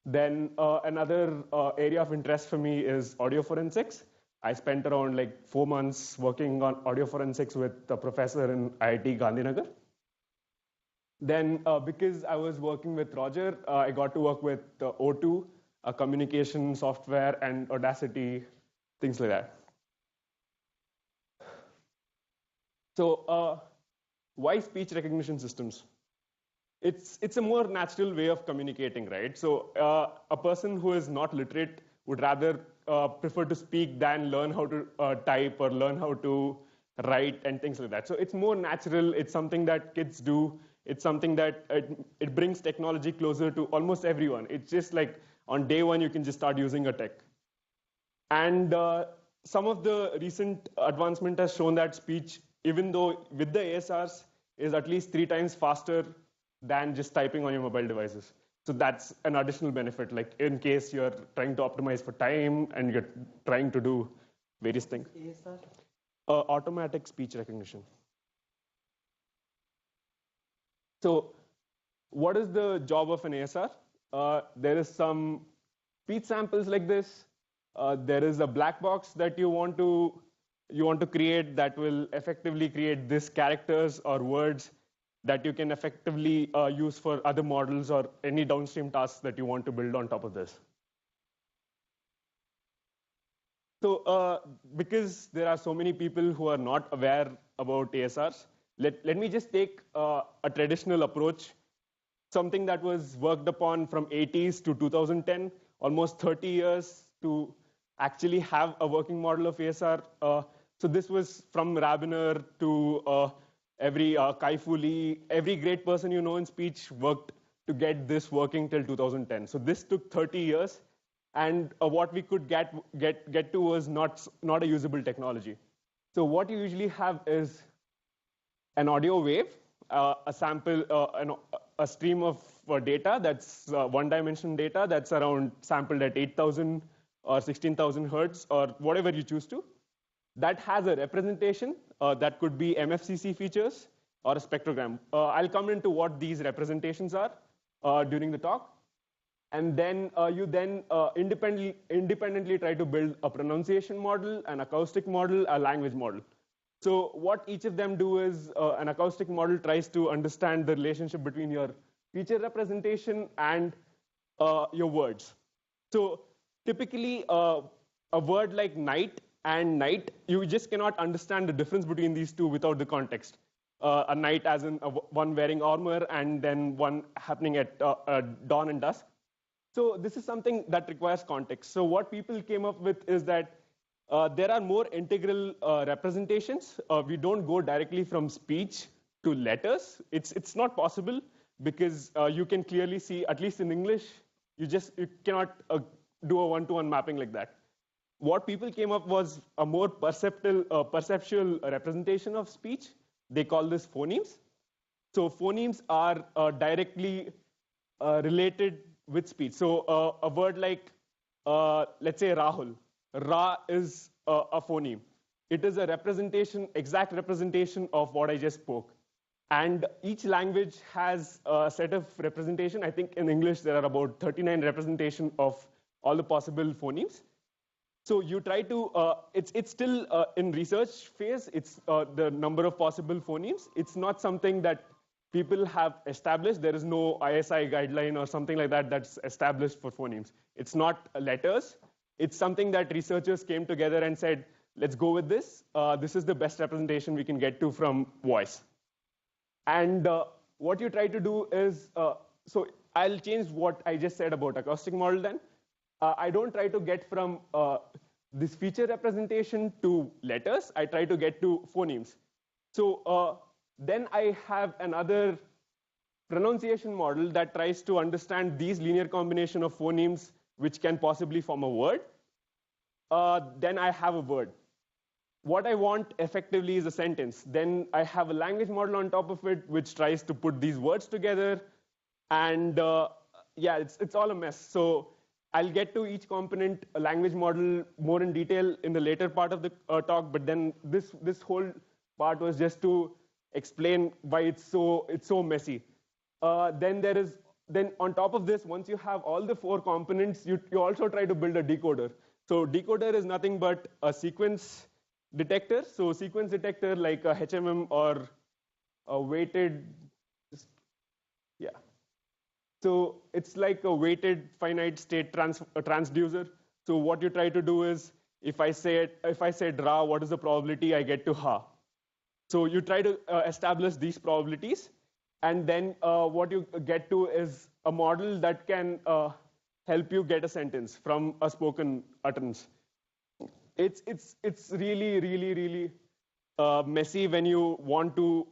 Then another area of interest for me is audio forensics. I spent around like 4 months working on audio forensics with a professor in IIT Gandhinagar. Then because I was working with Roger, I got to work with O2, a communication software, and Audacity, things like that. So why speech recognition systems? It's a more natural way of communicating, right? So a person who is not literate would rather prefer to speak than learn how to type or learn how to write and things like that. So it's more natural. It's something that kids do. It's something that it brings technology closer to almost everyone. It's just like on day one, you can just start using a tech. And some of the recent advancement has shown that speech, even though with the ASRs, is at least 3 times faster than just typing on your mobile devices. So that's an additional benefit, like in case you're trying to optimize for time and you're trying to do various things. ASR? Automatic speech recognition. So what is the job of an ASR? There is some speech samples like this. There is a black box that you want to create that will effectively create these characters or words that you can effectively use for other models or any downstream tasks that you want to build on top of this. So because there are so many people who are not aware about ASRs, let me just take a traditional approach, something that was worked upon from 80s to 2010, almost 30 years to actually have a working model of ASR. So this was from Rabiner to every Kai Fu Lee, every great person you know in speech worked to get this working till 2010. So this took 30 years, and what we could get to was not a usable technology. So what you usually have is an audio wave, a sample, a stream of data that's one-dimensional data that's around sampled at 8,000 or 16,000 hertz or whatever you choose to. That has a representation that could be MFCC features or a spectrogram. I'll come into what these representations are during the talk. And then you then independently try to build a pronunciation model, an acoustic model, a language model. So what each of them do is an acoustic model tries to understand the relationship between your feature representation and your words. So typically, a word like night and night, you just cannot understand the difference between these two without the context. A knight as in one wearing armor and then one happening at dawn and dusk. So this is something that requires context. So what people came up with is that there are more integral representations. We don't go directly from speech to letters. It's not possible because you can clearly see, at least in English, you cannot do a one-to-one mapping like that. What people came up was a more perceptual representation of speech. They call this phonemes. So phonemes are directly related with speech. So a word like, let's say Rahul. Ra is a phoneme. It is a representation, exact representation of what I just spoke. And each language has a set of representation. I think in English there are about 39 representation of all the possible phonemes. So you try to, it's still in research phase. It's the number of possible phonemes. It's not something that people have established. There is no ISI guideline or something like that that's established for phonemes. It's not letters. It's something that researchers came together and said, let's go with this. This is the best representation we can get to from voice. And what you try to do is, so I'll change what I just said about acoustic model then. I don't try to get from this feature representation to letters. I try to get to phonemes. So then I have another pronunciation model that tries to understand these linear combination of phonemes which can possibly form a word. Then I have a word. What I want effectively is a sentence. Then I have a language model on top of it, which tries to put these words together. And yeah, it's all a mess. So I'll get to each component, a language model, more in detail in the later part of the talk. But then this whole part was just to explain why it's so messy. Then on top of this, once you have all the 4 components, you also try to build a decoder. So decoder is nothing but a sequence detector. So sequence detector like a HMM or a weighted, yeah. So it's like a weighted finite state transducer. So what you try to do is, if I said Ra, what is the probability I get to Ha? So you try to establish these probabilities, and then what you get to is a model that can help you get a sentence from a spoken utterance. It's really messy when you want to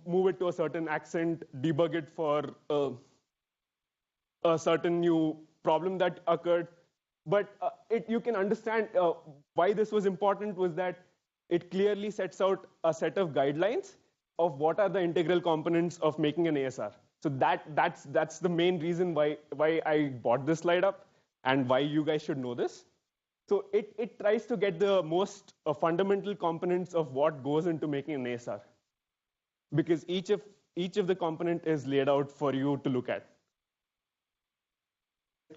move it to a certain accent, debug it for a certain new problem that occurred. But you can understand why this was important was that it clearly sets out a set of guidelines of what are the integral components of making an ASR. So that's the main reason why I brought this slide up and why you guys should know this. So it tries to get the most fundamental components of what goes into making an ASR, because each of the component is laid out for you to look at.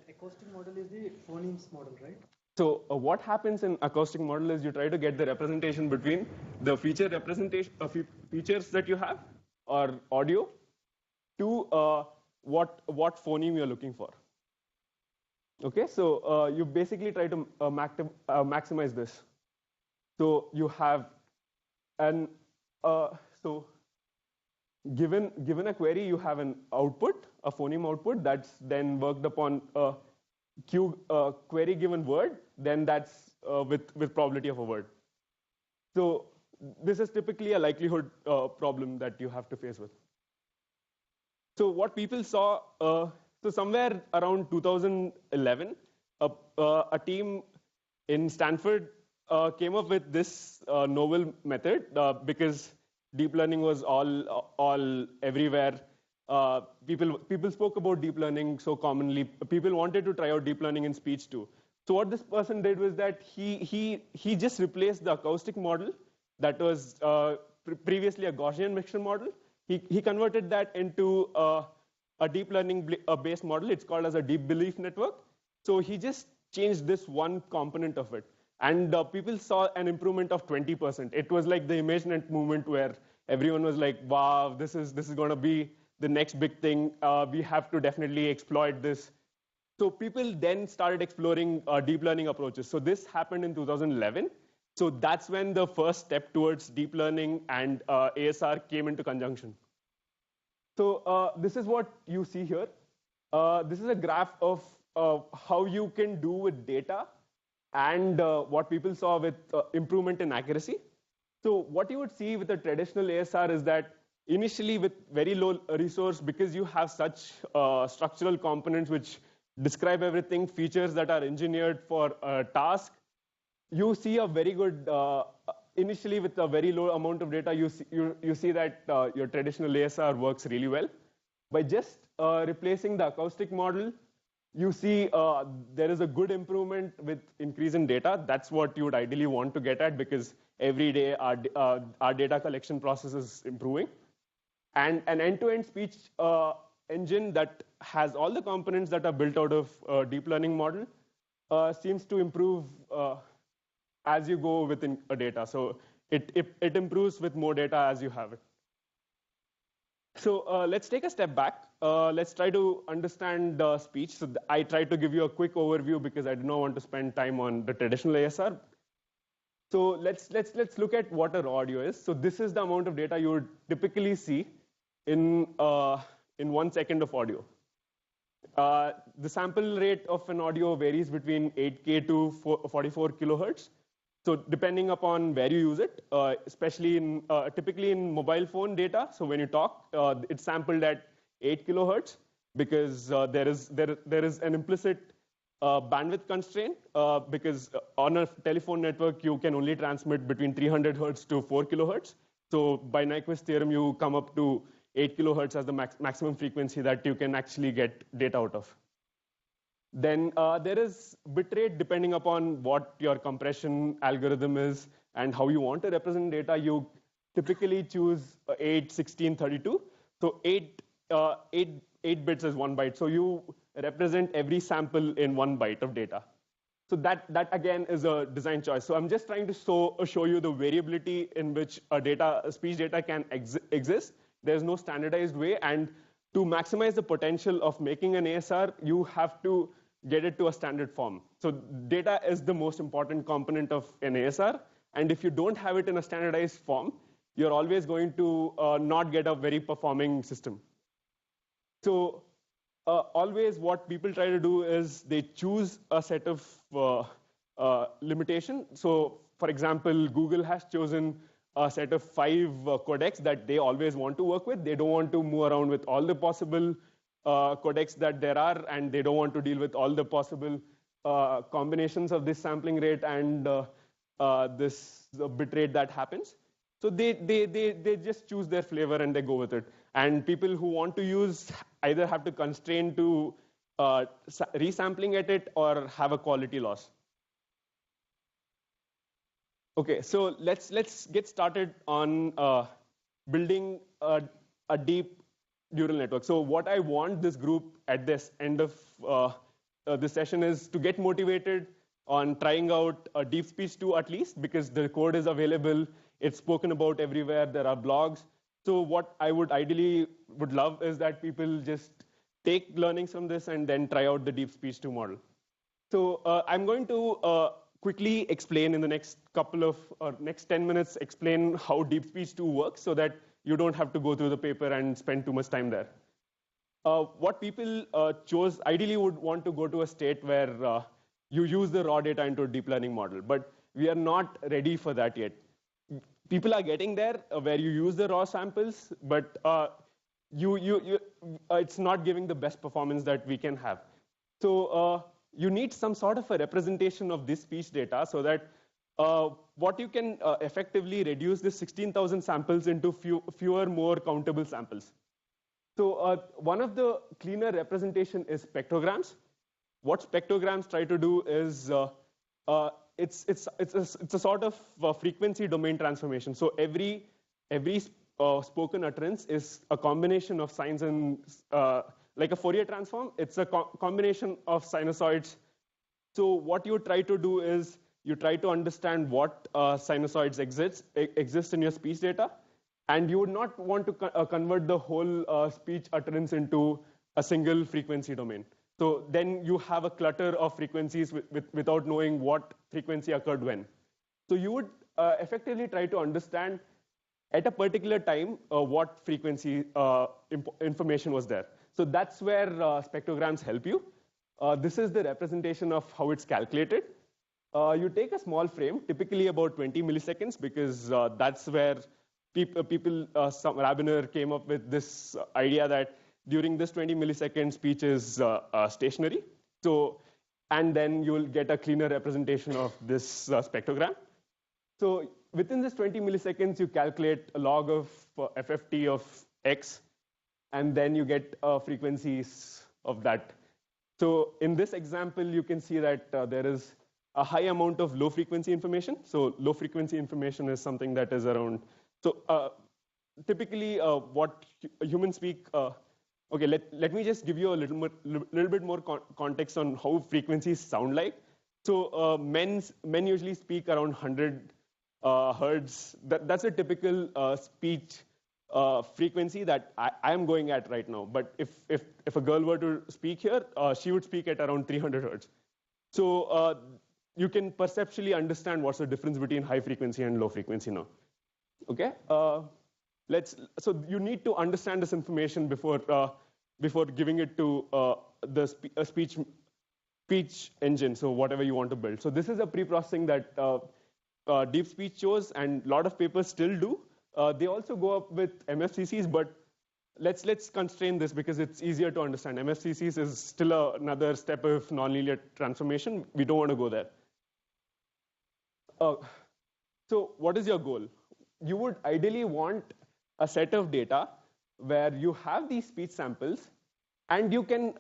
Acoustic model is the phonemes model, right? So what happens in acoustic model is you try to get the representation between the feature representation of features that you have or audio to what phoneme you're looking for. Okay, so you basically try to maximize this. So you have so given a query, you have an output, a phoneme output that's then worked upon a query given word, then that's with probability of a word. So this is typically a likelihood problem that you have to face with. So what people saw, so somewhere around 2011, a team in Stanford came up with this novel method because deep learning was all everywhere. People spoke about deep learning so commonly. People wanted to try out deep learning in speech too. So what this person did was that he just replaced the acoustic model that was previously a Gaussian mixture model. He converted that into a deep learning based model. It's called as a deep belief network. So he just changed this one component of it. And people saw an improvement of 20%. It was like the ImageNet movement where everyone was like, wow, this is going to be the next big thing. We have to definitely exploit this. So people then started exploring deep learning approaches. So this happened in 2011. So that's when the first step towards deep learning and ASR came into conjunction. So this is what you see here. This is a graph of how you can do with data and what people saw with improvement in accuracy. So what you would see with a traditional ASR is that initially with very low resource, because you have such structural components which describe everything, features that are engineered for a task, you see a very good, initially with a very low amount of data, you see that your traditional ASR works really well. By just replacing the acoustic model, you see there is a good improvement with increase in data. That's what you would ideally want to get at, because every day our data collection process is improving. And an end-to-end speech engine that has all the components that are built out of a deep learning model seems to improve as you go within a data. So it improves with more data as you have it. So let's take a step back. Let's try to understand speech. So I tried to give you a quick overview because I do not want to spend time on the traditional ASR. So let's look at what a raw audio is. So this is the amount of data you would typically see in 1 second of audio. The sample rate of an audio varies between 8K to 44 kilohertz. So depending upon where you use it, especially in typically in mobile phone data. So when you talk, it's sampled at 8 kilohertz because there is an implicit bandwidth constraint because on a telephone network you can only transmit between 300 hertz to 4 kilohertz. So by Nyquist theorem, you come up to 8 kilohertz as the maximum frequency that you can actually get data out of. Then there is bitrate depending upon what your compression algorithm is and how you want to represent data. You typically choose 8, 16, 32. So 8 bits is 1 byte. So you represent every sample in 1 byte of data. So that again is a design choice. So I'm just trying to show you the variability in which speech data can exist. There's no standardized way, and to maximize the potential of making an ASR, you have to get it to a standard form. So data is the most important component of an ASR, and if you don't have it in a standardized form, you're always going to not get a very performing system. So always what people try to do is they choose a set of limitation. So for example, Google has chosen a set of 5 codecs that they always want to work with. They don't want to move around with all the possible codecs that there are, and they don't want to deal with all the possible combinations of this sampling rate and this bit rate that happens. So they just choose their flavor and they go with it. And people who want to use either have to constrain to resampling at it or have a quality loss. Okay, so let's get started on building a deep neural network. So what I want this group at this end of this session is to get motivated on trying out a deep speech 2 at least, because the code is available, it's spoken about everywhere, there are blogs. So what I would ideally love is that people just take learnings from this and then try out the deep speech 2 model. So I'm going to quickly explain in the next next 10 minutes, explain how deep speech 2 works so that you don't have to go through the paper and spend too much time there. What people chose, ideally would want to go to a state where you use the raw data into a deep learning model, but we are not ready for that yet. People are getting there where you use the raw samples, but it's not giving the best performance that we can have. So you need some sort of a representation of this speech data so that what you can effectively reduce this 16,000 samples into fewer, more countable samples. So one of the cleaner representation is spectrograms. What spectrograms try to do is it's a sort of frequency domain transformation. So every spoken utterance is a combination of sines and like a Fourier transform. It's a combination of sinusoids. So what you try to do is you try to understand what sinusoids exist in your speech data, and you would not want to convert the whole speech utterance into a single frequency domain. So then you have a clutter of frequencies without knowing what frequency occurred when. So you would effectively try to understand at a particular time what frequency information was there. So that's where spectrograms help you. This is the representation of how it's calculated. You take a small frame, typically about 20 milliseconds, because that's where some Rabiner came up with this idea that during this 20 milliseconds, speech is stationary. So, and then you'll get a cleaner representation of this spectrogram. So within this 20 milliseconds, you calculate a log of FFT of X, and then you get frequencies of that. So in this example, you can see that there is a high amount of low frequency information. So low frequency information is something that is around. So typically what humans speak, okay, let me just give you a little bit more context on how frequencies sound like. So men usually speak around 100 hertz. That's a typical speech frequency that I am going at right now. But if a girl were to speak here, she would speak at around 300 hertz. So you can perceptually understand what's the difference between high frequency and low frequency now. Okay. So you need to understand this information before giving it to the speech engine. So whatever you want to build. So this is a pre-processing that deep speech shows, and a lot of papers still do. They also go up with MFCCs, but let's constrain this because it's easier to understand. MFCCs is still another step of nonlinear transformation. We don't want to go there. So what is your goal? You would ideally want a set of data where you have these speech samples, and you can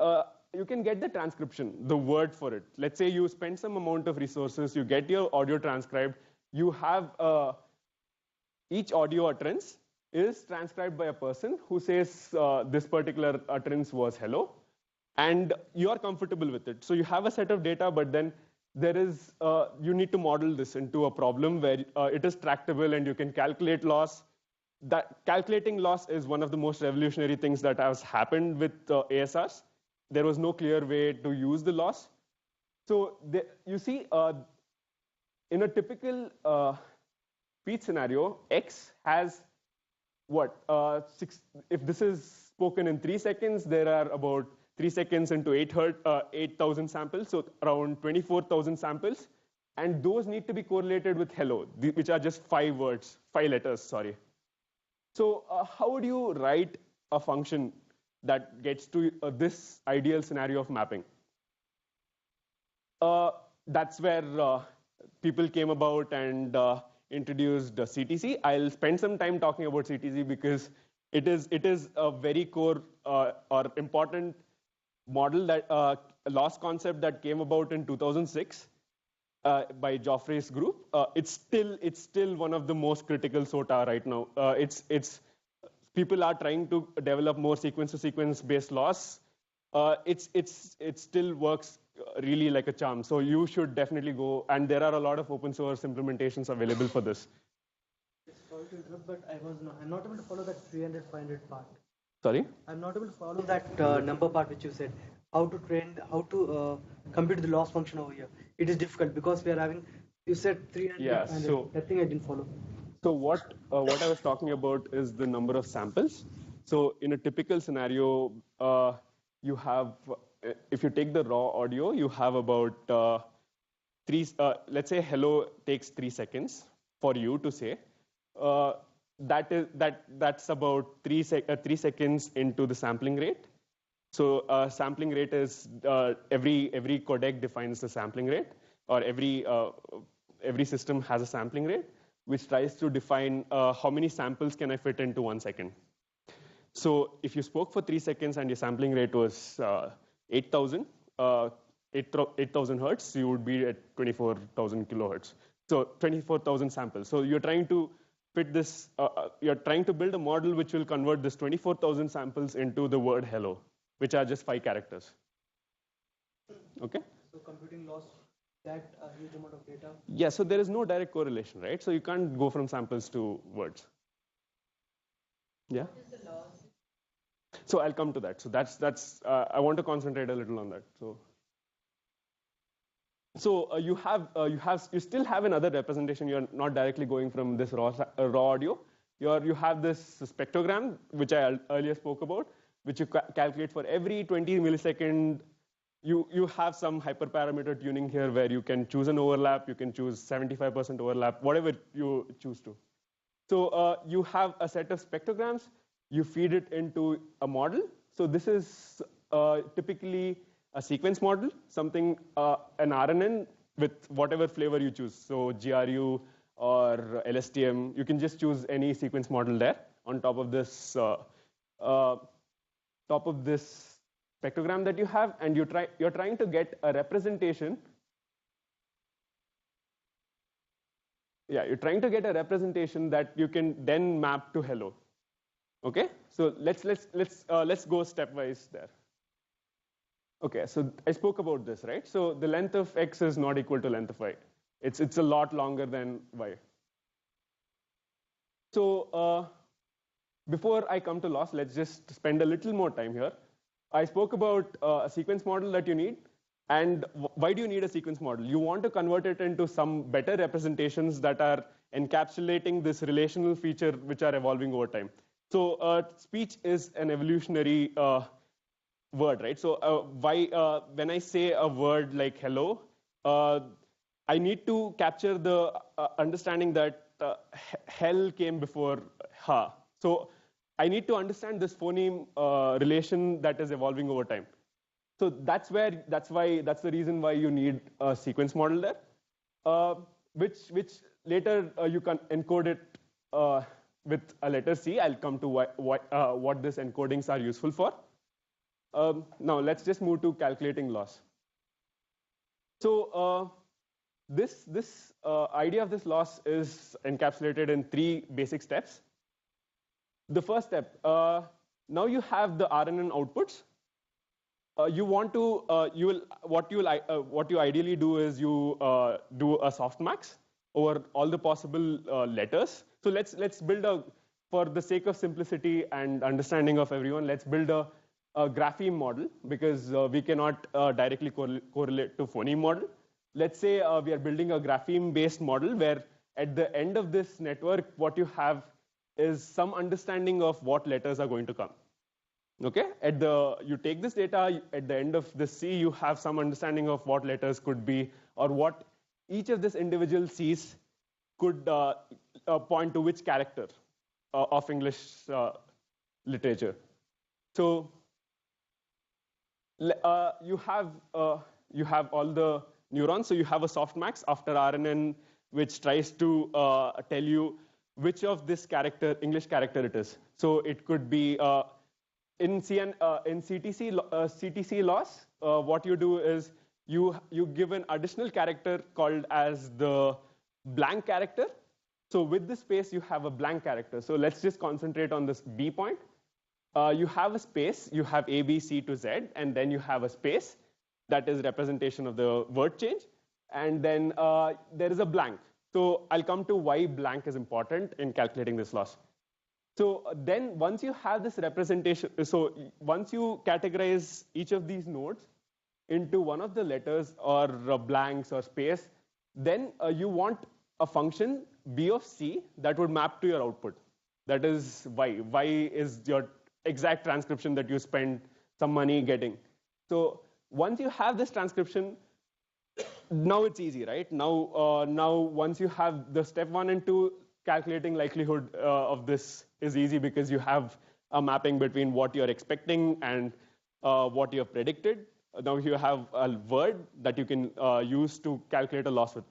get the transcription, the word for it. Let's say you spend some amount of resources, you get your audio transcribed, you have each audio utterance is transcribed by a person who says this particular utterance was hello, and you are comfortable with it. So you have a set of data, but then there is you need to model this into a problem where it is tractable and you can calculate loss. That calculating loss is one of the most revolutionary things that has happened with ASRs. There was no clear way to use the loss. So you see, in a typical speech scenario, X has what? If this is spoken in 3 seconds, there are about 3 seconds into 8,000 samples, so around 24,000 samples. And those need to be correlated with hello, which are just 5 words, 5 letters, sorry. So how would you write a function that gets to this ideal scenario of mapping? That's where people came about and introduced CTC. I'll spend some time talking about CTC because it is a very core or important model that loss concept that came about in 2006 by Joffrey's group. It's still one of the most critical SOTA right now. People are trying to develop more sequence-to-sequence based loss. It still works really like a charm. So you should definitely go, and there are a lot of open source implementations available for this. Sorry to interrupt, but I'm not able to follow that 300, 500 part. Sorry? I'm not able to follow that number part which you said. How to compute the loss function over here. It is difficult because we are having, you said 300, yeah, 500. So That thing I didn't follow. So what I was talking about is the number of samples. So in a typical scenario, you have, if you take the raw audio, you have about let's say hello takes 3 seconds for you to say. That's about 3 seconds into the sampling rate. So sampling rate is every codec defines the sampling rate, or every system has a sampling rate, which tries to define how many samples can I fit into 1 second. So if you spoke for 3 seconds and your sampling rate was 8,000 hertz, you would be at 24,000 kilohertz. So 24,000 samples. So you're trying to fit this, you're trying to build a model which will convert this 24,000 samples into the word hello, which are just 5 characters. Okay? So computing loss, that huge amount of data? Yeah, so there is no direct correlation, right? So you can't go from samples to words. Yeah? What is the loss? So I'll come to that. So that's I want to concentrate a little on that. So you still have another representation. You're not directly going from this raw audio. You have this spectrogram, which I earlier spoke about, which you calculate for every 20 millisecond. You have some hyperparameter tuning here where you can choose an overlap, you can choose 75% overlap, whatever you choose to. So you have a set of spectrograms, you feed it into a model. So this is typically a sequence model, something, an RNN with whatever flavor you choose. So GRU or LSTM, you can just choose any sequence model there on top of this spectrogram that you have, and you're trying to get a representation. Yeah, you're trying to get a representation that you can then map to hello. Okay, so let's go stepwise there. Okay, so I spoke about this, right? So the length of x is not equal to length of y. It's a lot longer than y. So before I come to loss, let's just spend a little more time here. I spoke about a sequence model that you need. And why do you need a sequence model? You want to convert it into some better representations that are encapsulating this relational feature which are evolving over time. So speech is an evolutionary word, right? So when I say a word like hello, I need to capture the understanding that hell came before ha. So I need to understand this phoneme relation that is evolving over time. So that's the reason why you need a sequence model there, which later you can encode it with a letter C. I'll come to what these encodings are useful for. Now let's just move to calculating loss. So this idea of this loss is encapsulated in 3 basic steps. The first step, now you have the RNN outputs. What you ideally do is you do a softmax over all the possible letters. So let's build for the sake of simplicity and understanding of everyone, let's build a grapheme model, because we cannot directly correlate to phoneme model. Let's say we are building a grapheme-based model where at the end of this network, what you have is some understanding of what letters are going to come. Okay, you take this data, at the end of the C, you have some understanding of what letters could be, or what each of these individual Cs could point to which character of English literature. So you have all the neurons. So you have a softmax after RNN, which tries to tell you which of this English character it is. So it could be in CTC loss, what you do is you give an additional character called as the blank character. So with this space, you have a blank character. So let's just concentrate on this B point. You have a space, you have A, B, C to Z, and then you have a space that is representation of the word change. And then there is a blank. So I'll come to why blank is important in calculating this loss. So then once you have this representation, so once you categorize each of these nodes into one of the letters or blanks or space, then you want a function B of C that would map to your output. That is Y. Y is your exact transcription that you spend some money getting. So once you have this transcription, now it's easy, right? Now once you have the step 1 and 2, calculating likelihood of this is easy, because you have a mapping between what you're expecting and what you've predicted. Now you have a word that you can use to calculate a loss with.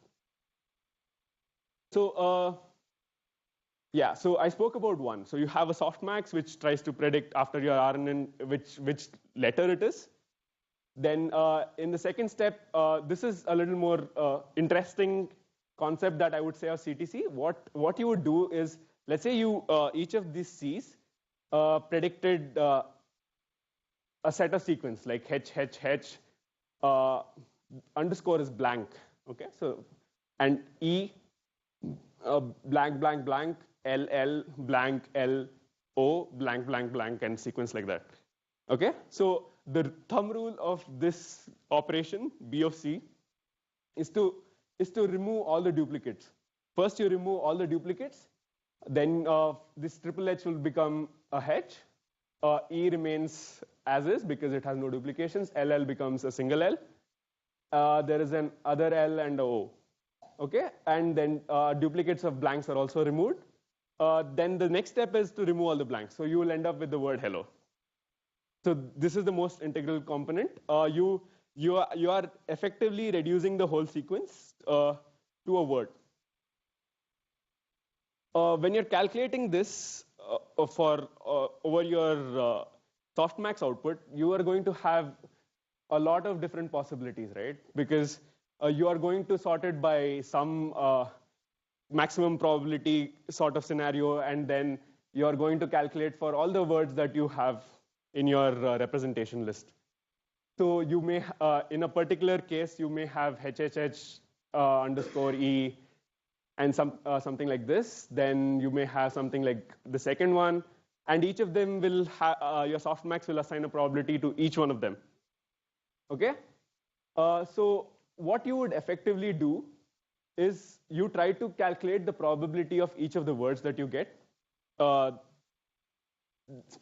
So yeah, so I spoke about 1. So you have a softmax which tries to predict after your RNN which letter it is. Then in the second step, this is a little more interesting concept that I would say of CTC. What you would do is, let's say you each of these Cs predicted a set of sequence like H, underscore is blank. Okay, so and E blank blank blank, L blank L O blank blank blank, and sequence like that. Okay, so the thumb rule of this operation, B of C, is to remove all the duplicates. First you remove all the duplicates, then this triple H will become a H, E remains as is because it has no duplications, LL becomes a single L, there is an other L and a O, okay, and then duplicates of blanks are also removed. Then the next step is to remove all the blanks, so you will end up with the word hello. So this is the most integral component. You are effectively reducing the whole sequence to a word. When you're calculating this for over your softmax output, you are going to have a lot of different possibilities, right? Because you are going to sort it by some maximum probability sort of scenario, and then you are going to calculate for all the words that you have in your representation list. So you may, in a particular case, you may have HHH underscore E and something like this. Then you may have something like the second one, and each of them will have, your softmax will assign a probability to each one of them. Okay? So what you would effectively do is you try to calculate the probability of each of the words that you get.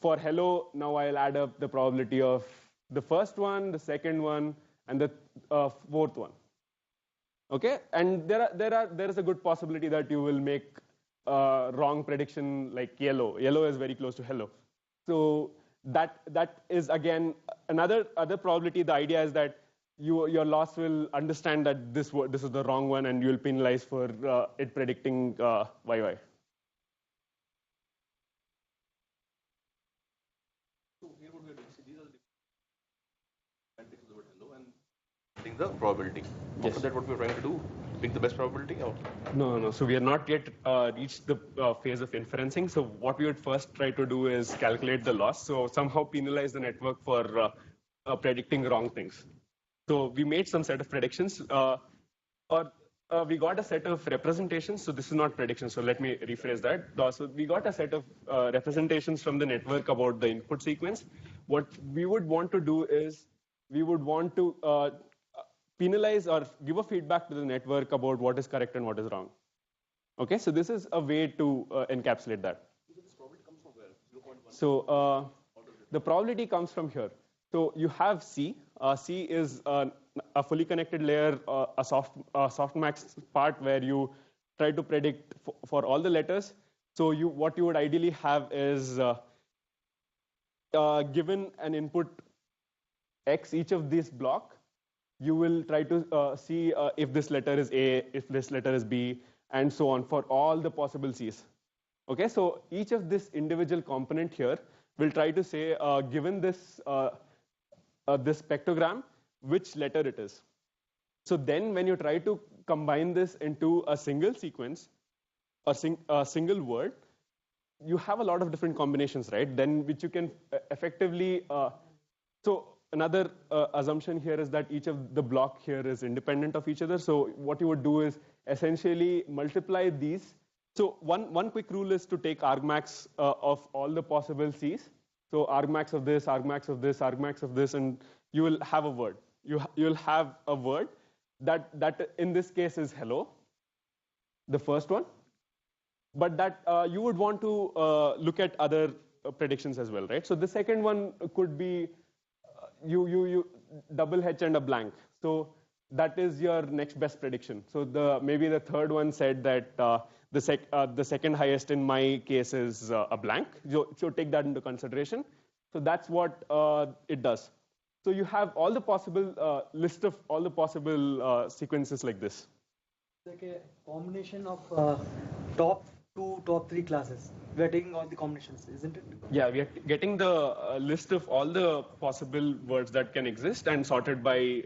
For hello, now I'll add up the probability of the first one, the second one, and the fourth one. Okay, and there is a good possibility that you will make wrong prediction like yellow. Yellow is very close to hello. So that is again another probability. The idea is that your loss will understand that this is the wrong one, and you will penalize for it predicting YY. The probability. Yes. After that, what we're trying to do? Pick the best probability? Or? No. So we are not yet reached the phase of inferencing. So what we would first try to do is calculate the loss. So somehow penalize the network for predicting wrong things. So we made some set of predictions, we got a set of representations. So this is not prediction. So let me rephrase that. So we got a set of representations from the network about the input sequence. What we would want to do is we would want to penalize or give a feedback to the network about what is correct and what is wrong. Okay, so this is a way to encapsulate that. This probability comes from where? 0.1. So the probability comes from here. So you have C. C is a fully connected layer, a softmax part where you try to predict for all the letters. So what you would ideally have is given an input X, each of these block, you will try to see if this letter is A, if this letter is B, and so on for all the possible C's. Okay, so each of this individual component here will try to say, given this this spectrogram, which letter it is. So then when you try to combine this into a single sequence, or a single word, you have a lot of different combinations, right? Then which you can effectively, so another assumption here is that each of the block here is independent of each other. So what you would do is essentially multiply these. So one quick rule is to take argmax of all the possible C's. So argmax of this, argmax of this, argmax of this, and you will have a word. You'll have a word that in this case is hello, the first one. But that you would want to look at other predictions as well, right? So the second one could be you double H and a blank. So that is your next best prediction. So maybe the third one said that the second highest in my case is a blank. So take that into consideration. So that's what it does. So you have all the possible list of all the possible sequences like this. Like a combination of top 2, top 3 classes. We are taking all the combinations, isn't it? Yeah, we are getting the list of all the possible words that can exist and sorted by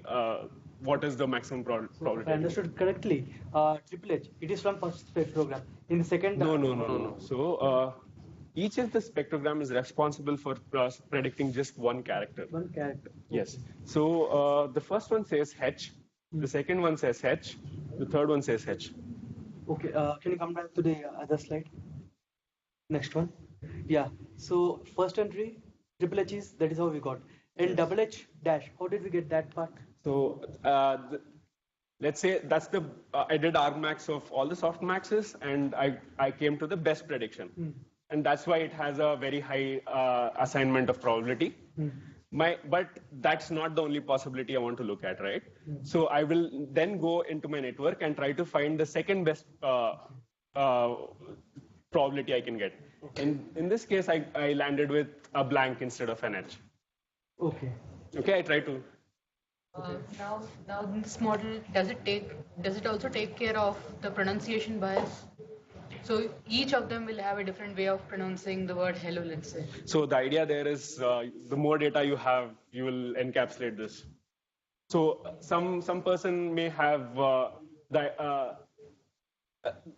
what is the maximum probability. So if I understood correctly, triple H, it is from first spectrogram. In the second... No. So each of the spectrogram is responsible for predicting just one character. One character. Yes. So the first one says H, the second one says H, the third one says H. Okay, can you come back to the other slide? Next one. Yeah, so first entry, triple H is, that is how we got. And double H dash, how did we get that part? So let's say that's the, I did argmax of all the softmaxes, and I came to the best prediction. And that's why it has a very high assignment of probability. But that's not the only possibility I want to look at, right? So I will then go into my network and try to find the second best probability I can get. In this case, I landed with a blank instead of an edge. Okay. Okay, I try to. Now this model, does it also take care of the pronunciation bias? So each of them will have a different way of pronouncing the word hello, let's say. So the idea there is the more data you have, you will encapsulate this. So some person may have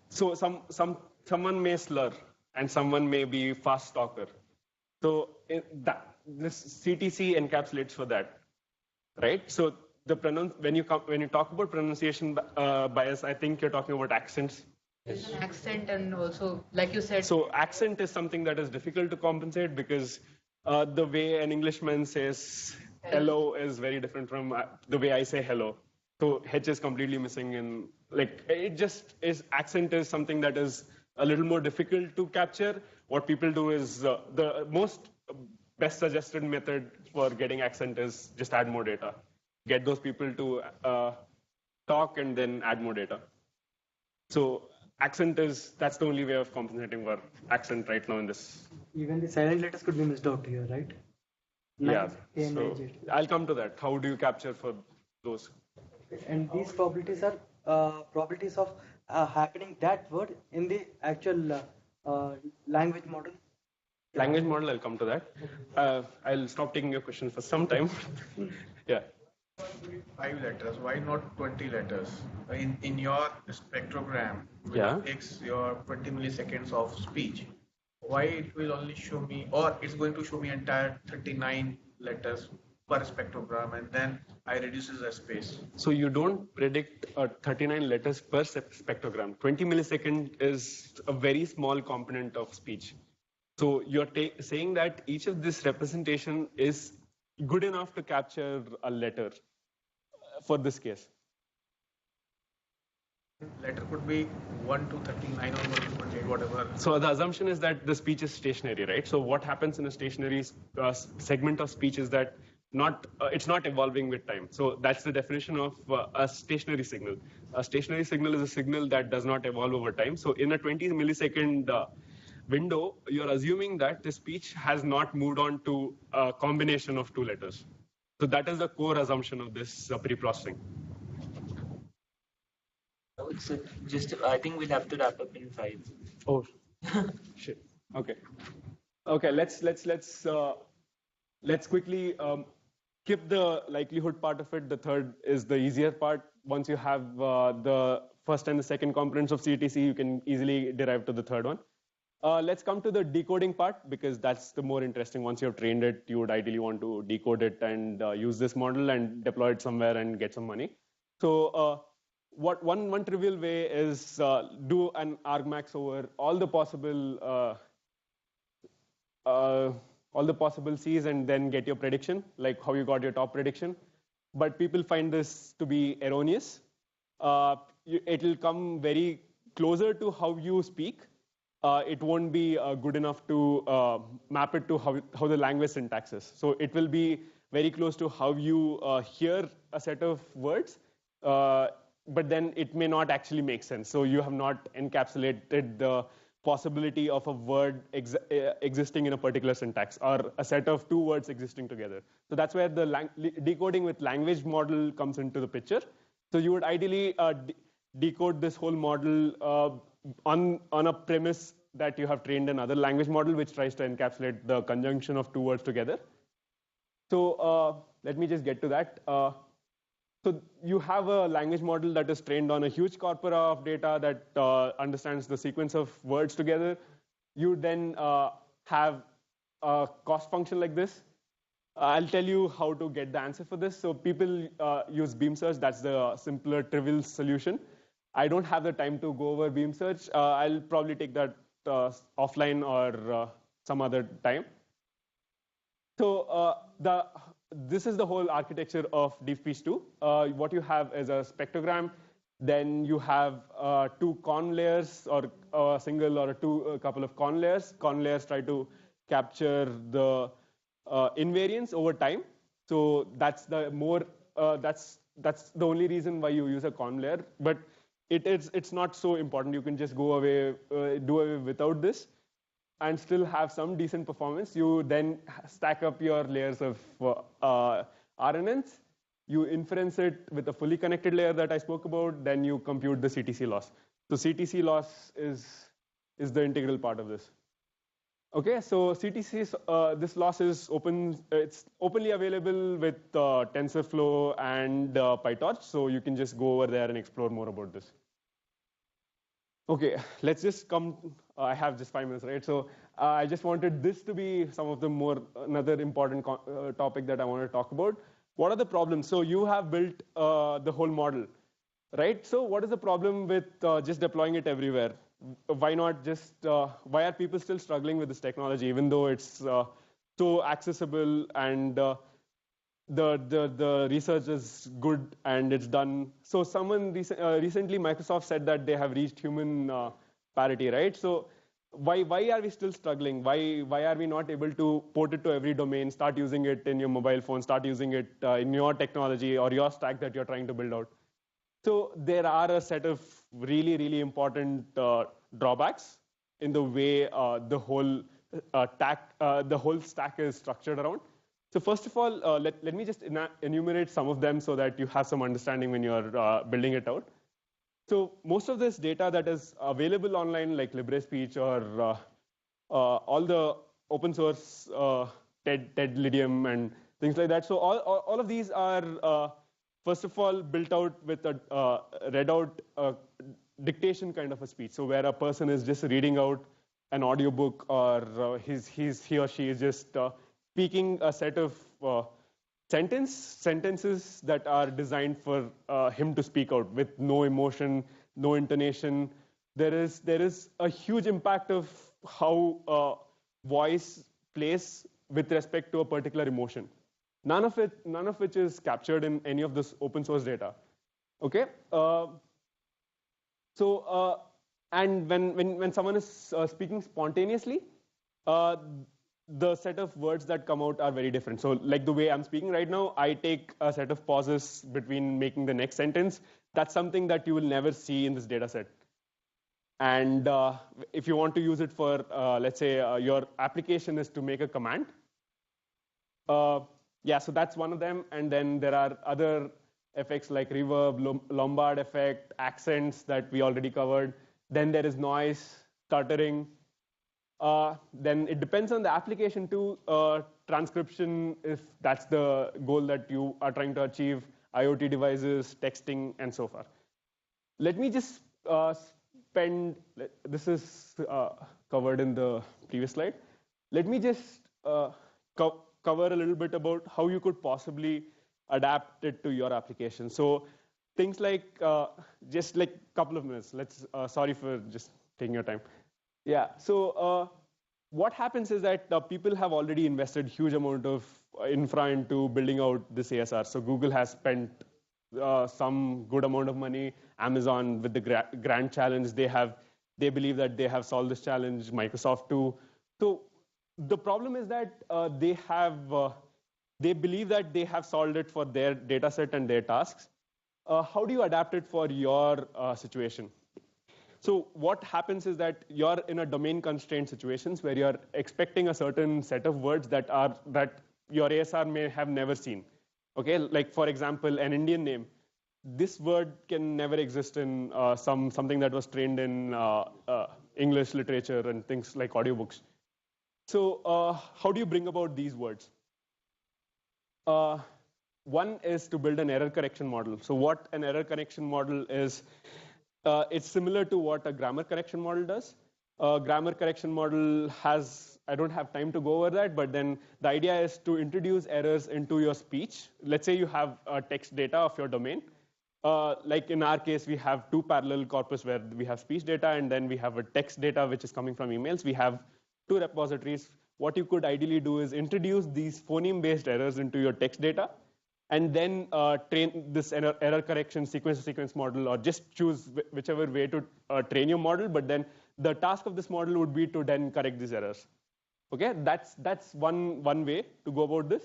someone may slur and someone may be fast talker. So this CTC encapsulates for that, right? So when you talk about pronunciation bias, I think you're talking about accents. There's an accent, and also, like you said. So accent is something that is difficult to compensate because the way an Englishman says hello is very different from the way I say hello. So H is completely missing, and like it just is. Accent is something that is a little more difficult to capture. What people do is the most best suggested method for getting accent is just add more data. Get those people to talk and then add more data. So accent that's the only way of compensating for accent right now in this. Even the silent letters could be missed out here, right? Yeah. So I'll come to that. How do you capture for those? And these probabilities are probabilities of happening that word in the actual language model. Language model, I'll come to that. I'll stop taking your questions for some time. Yeah. 5 letters, why not 20 letters? In your spectrogram, which takes your 20 milliseconds of speech, why it will only show me, or it's going to show me entire 39 letters per spectrogram, and then I reduces the space. So you don't predict 39 letters per spectrogram. 20 millisecond is a very small component of speech. So you're saying that each of this representation is good enough to capture a letter for this case. Letter could be 1 to 39 or 1 to 28, whatever. So the assumption is that the speech is stationary, right? So what happens in a stationary segment of speech is that it's not evolving with time. So that's the definition of a stationary signal. A stationary signal is a signal that does not evolve over time. So in a 20 millisecond window, you're assuming that the speech has not moved on to a combination of 2 letters. So that is the core assumption of this pre-processing. So I think we'll have to wrap up in 5. Oh, shit. Okay. Okay. Let's quickly skip the likelihood part of it. The third is the easier part. Once you have the first and the second components of CTC, you can easily derive to the third one. Let's come to the decoding part, because that's the more interesting. Once you have trained it, you would ideally want to decode it and use this model and deploy it somewhere and get some money. So one trivial way is do an argmax over all the possible C's and then get your prediction, like how you got your top prediction. But people find this to be erroneous. It will come very closer to how you speak. It won't be good enough to map it to how the language syntax is. So it will be very close to how you hear a set of words, but then it may not actually make sense. So you have not encapsulated the possibility of a word existing in a particular syntax, or a set of 2 words existing together. So that's where the decoding with language model comes into the picture. So you would ideally decode this whole model on a premise that you have trained another language model which tries to encapsulate the conjunction of 2 words together. So let me just get to that. So you have a language model that is trained on a huge corpora of data that understands the sequence of words together. You then have a cost function like this. I'll tell you how to get the answer for this. So people use beam search. That's the simpler, trivial solution. I don't have the time to go over beam search. I'll probably take that offline or some other time. So this is the whole architecture of deep speech 2. What you have is a spectrogram. Then you have two con layers, or a single or a couple of con layers. Con layers try to capture the invariance over time. So that's the only reason why you use a con layer. But it's not so important. You can just do away without this and still have some decent performance. You then stack up your layers of RNNs. You inference it with a fully connected layer that I spoke about. Then you compute the CTC loss. So CTC loss is the integral part of this. Okay, so CTC, this loss is open. It's openly available with TensorFlow and PyTorch. So you can just go over there and explore more about this. Okay, let's just come. I have just 5 minutes, right? So I just wanted this to be some of the another important topic that I want to talk about. What are the problems? So you have built the whole model, right? So what is the problem with just deploying it everywhere? Why not just, why are people still struggling with this technology, even though it's so accessible and the research is good and it's done? So someone recently, Microsoft said that they have reached human parity, right? So why are we still struggling? Why are we not able to port it to every domain, start using it in your mobile phone, start using it in your technology or your stack that you're trying to build out? So there are a set of really, really important drawbacks in the way the whole stack is structured around. So first of all, let me just enumerate some of them so that you have some understanding when you're building it out. So most of this data that is available online, like LibreSpeech or all the open source TED Lydium and things like that. So all of these are first of all built out with a read out dictation kind of a speech. So where a person is just reading out an audiobook, or he or she is just speaking a set of sentences that are designed for him to speak out with no emotion, no intonation. There is a huge impact of how voice plays with respect to a particular emotion. None of which is captured in any of this open source data. Okay. And when someone is speaking spontaneously, the set of words that come out are very different. So like the way I'm speaking right now, I take a set of pauses between making the next sentence. That's something that you will never see in this data set. And if you want to use it for, let's say, your application is to make a command. Yeah, so that's one of them. And then there are other effects like reverb, Lombard effect, accents that we already covered. Then there is noise, stuttering. Then it depends on the application too. Transcription, if that's the goal that you are trying to achieve, IoT devices, texting, and so forth. Let me just this is covered in the previous slide. Let me just cover a little bit about how you could possibly adapt it to your application. So things like, just like a couple of minutes. Sorry for just taking your time. Yeah, so what happens is that people have already invested huge amount of infra into building out this ASR. So Google has spent some good amount of money. Amazon with the Grand Challenge, they believe that they have solved this challenge. Microsoft too. So the problem is that they believe that they have solved it for their data set and their tasks. How do you adapt it for your situation? So what happens is that you're in a domain constrained situations where you're expecting a certain set of words that your ASR may have never seen. Okay, like for example, an Indian name. This word can never exist in something that was trained in English literature and things like audiobooks. So how do you bring about these words? One is to build an error correction model. So what an error correction model is, it's similar to what a grammar correction model does. Grammar correction model has, I don't have time to go over that, but then the idea is to introduce errors into your speech. Let's say you have text data of your domain. Like in our case, we have two parallel corpus where we have speech data, and then we have a text data which is coming from emails. We have two repositories. what you could ideally do is introduce these phoneme-based errors into your text data, and then train this error correction sequence-to-sequence model, or just choose whichever way to train your model. But then the task of this model would be to then correct these errors. Okay, that's one way to go about this.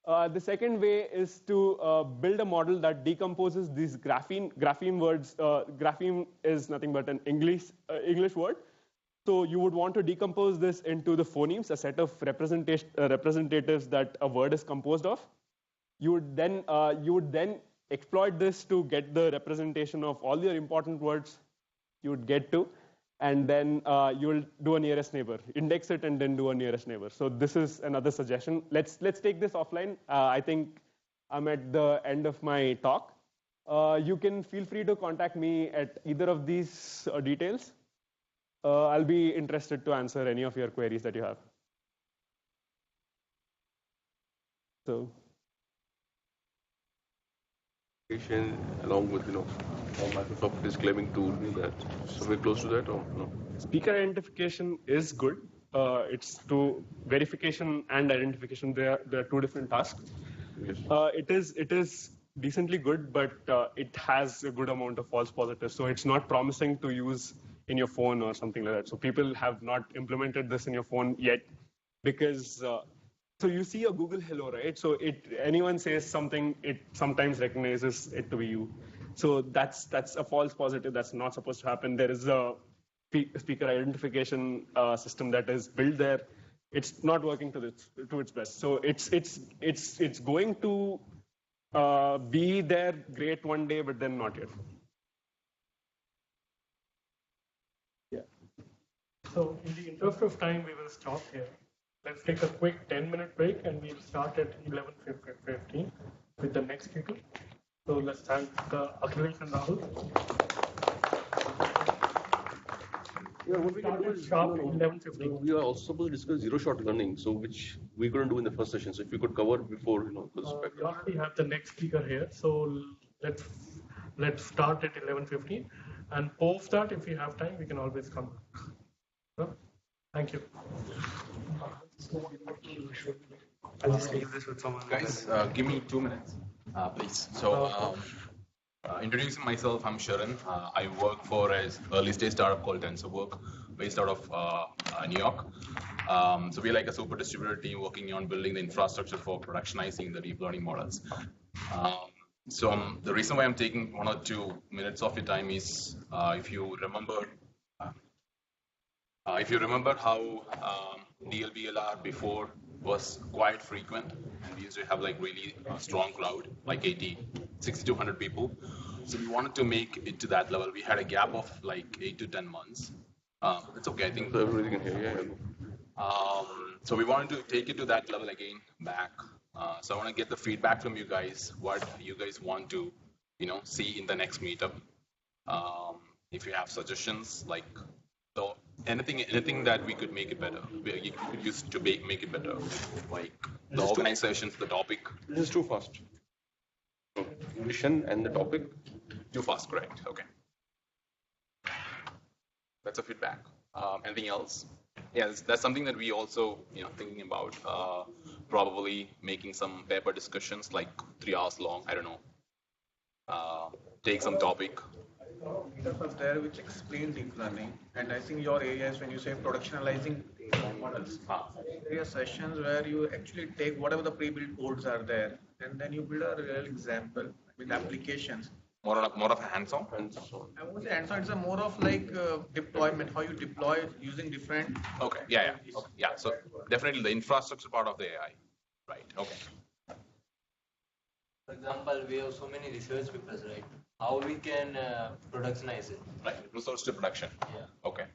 The second way is to build a model that decomposes these grapheme words. Grapheme is nothing but an English word. So you would want to decompose this into the phonemes, a set of representatives that a word is composed of. You would then exploit this to get the representation of all your important words you would get to, and then you will do a nearest neighbor, index it, and then do a nearest neighbor. So this is another suggestion. Let's take this offline. I think I'm at the end of my talk. You can feel free to contact me at either of these details. I'll be interested to answer any of your queries that you have. So. Along with, how Microsoft is claiming to do that. So we're close to that, or no? Speaker identification is good. It's to verification and identification. There are two different tasks. Yes. It is decently good, but it has a good amount of false positives. So it's not promising to use in your phone or something like that. So people have not implemented this in your phone yet, because so you see a Google Hello, right? So anyone says something, it sometimes recognizes it to be you. So that's a false positive. That's not supposed to happen. There is a speaker identification system that is built there. It's not working to its best. So it's going to be there great one day, but then not yet. Yeah. So in the interest of time, we will stop here. Let's take a quick 10-minute break, and we'll start at 11:15 with the next speaker. So let's thank Akhilesh and Rahul. Yeah, what we can do is sharp 11:15. We are also supposed to discuss zero-shot learning, so which we couldn't do in the first session. So if you could cover before, because we already have the next speaker here. So let's start at 11:15, and post that, if we have time, we can always come back. So, thank you. I'll just leave this with someone. Guys, give me 2 minutes, please. So, introducing myself, I'm Sharan. I work for an early stage startup called TensorWork, based out of New York. So we're like a super distributed team working on building the infrastructure for productionizing the deep learning models. So the reason why I'm taking 1 or 2 minutes of your time is if you remember how DLBLR before was quite frequent, and we used to have like really strong crowd, like 60 to 100 people. So we wanted to make it to that level. We had a gap of like 8 to 10 months. It's okay, I think. Everybody can hear you. So we wanted to take it to that level again, back. So I want to get the feedback from you guys, what you guys want to, see in the next meetup. If you have suggestions, like, so anything that we could make it better, you could use to make it better, like the organizations, the topic. This is too fast. Mission and the topic. Too fast, correct? Okay. That's a feedback. Anything else? Yeah, that's something that we also, thinking about. Probably making some paper discussions, like 3 hours long. I don't know. Take some topic. Was there which explain deep learning, and I think your areas when you say productionalizing models, there are sessions where you actually take whatever the pre-built codes are there, and then you build a real example with applications. More of a hands-on. I won't say hands-on. It's a more of like deployment, how you deploy using different. Okay. Yeah. Okay. Yeah. So definitely the infrastructure part of the AI, right? Okay. For example, we have so many research papers, right? How we can productionize it? Right, resource to production. Yeah. Okay.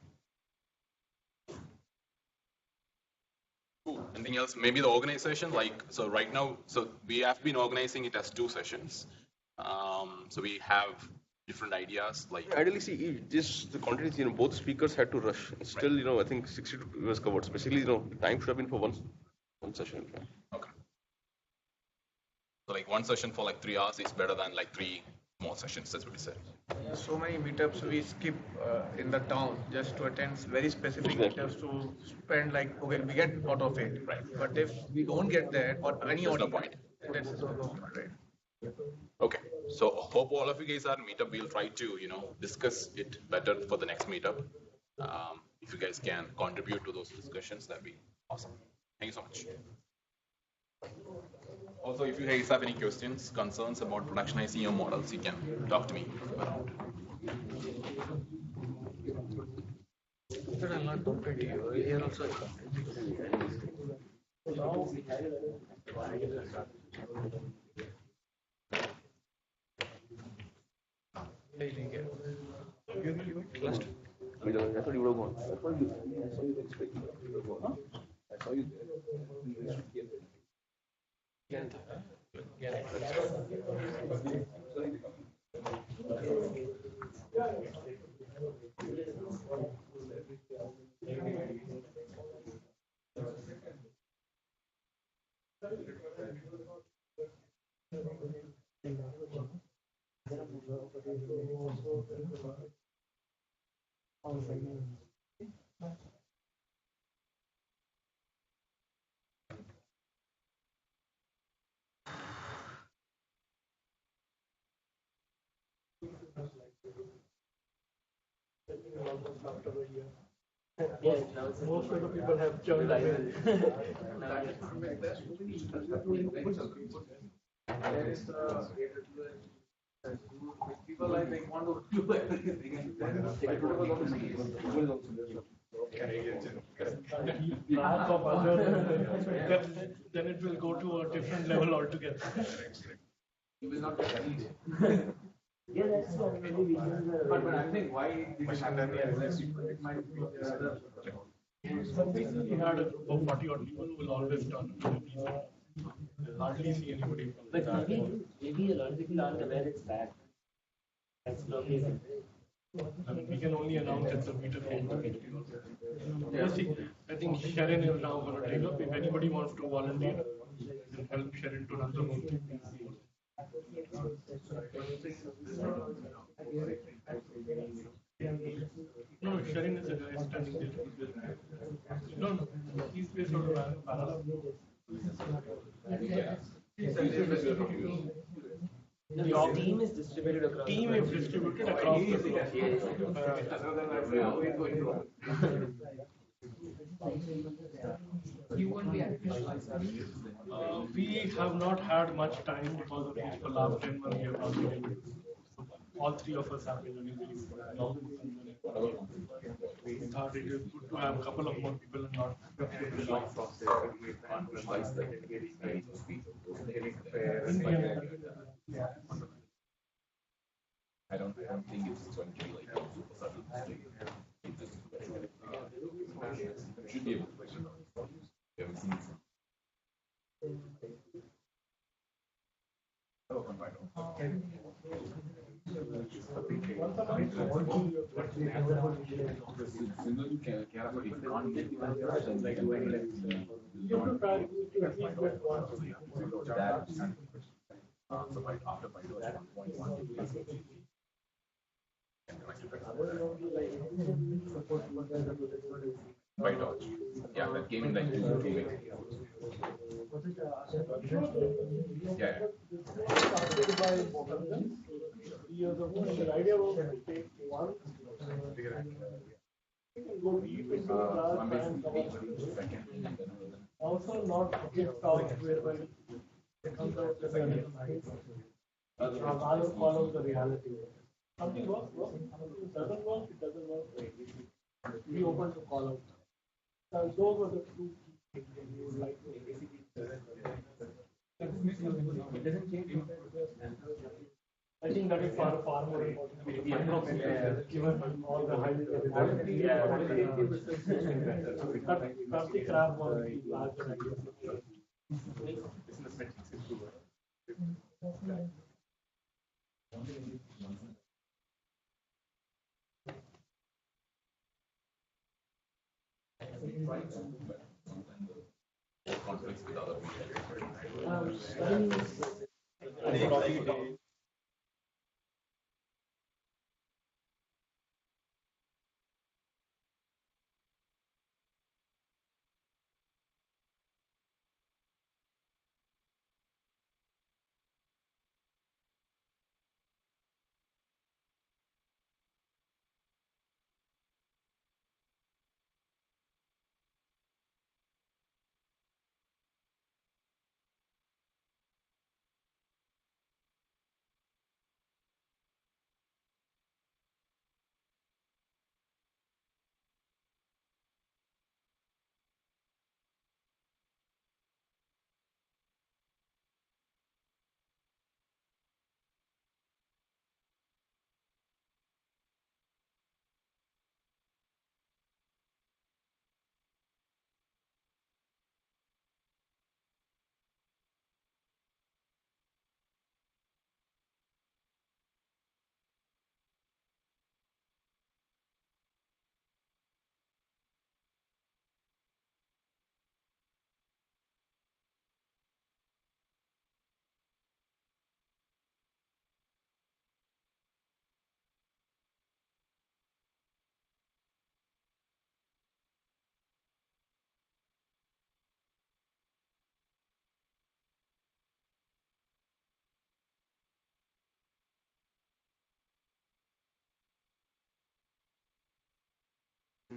Cool. Anything else? Maybe the organization, so right now, so we have been organizing it as 2 sessions. So we have different ideas. Like ideally, see, the content, both speakers had to rush. Still, right. I think 62 was covered. So basically, time should have been for one session. Okay. So like 1 session for like 3 hours is better than like 3 small sessions. That's what we said. So many meetups we skip in the town just to attend very specific meetups to spend like, okay, we get out of it. Right. But if we don't get that or any There's no audience, point. that's right. Okay, so hope all of you guys are meetup. We'll try to, discuss it better for the next meetup. If you guys can contribute to those discussions, that'd be awesome. Thank you so much. Also, if you guys have any questions, concerns about productionizing your models, you can talk to me around. But I'm not talking to you. Here also I That's what you would have gone. That's what you expect. I saw you After a year. Yes, most of the people have joined away. People like they want to do everything. Then it will go to a different level altogether. You will not get any. Yeah, that's what But I think why this it might be We had a group of 40 odd people who will always turn. Hardly see anybody. But maybe a lot of people aren't aware it's bad. That's probably it. We can only announce it's a meetup. Yes, see, I think Sharon is now going to take up. If anybody wants to volunteer, then help Sharon to run the whole thing. No, Sharon is a guy standing there. No, he's based out of Agara. The team is distributed across. Team is distributed across. You won't be We have not had much time because of this. For last 10 months, we have not been able to. All three of us have been running really well. We thought it is good to have a couple of more people and not. I don't think it's going to be like super subtle. It should be able to. We haven't seen by dodge. Yeah, that came in like 2 weeks. Yeah. The idea was to take one. Go deep into the class and also not get talks whereby it comes out as a follow the reality. Something works, something doesn't work, it doesn't work. Be open to call out. So those were the two things that you would like to basically. It doesn't change. I think that is far more important. Given all the highly cut the crap on the larger ideas. Conflicts with other people.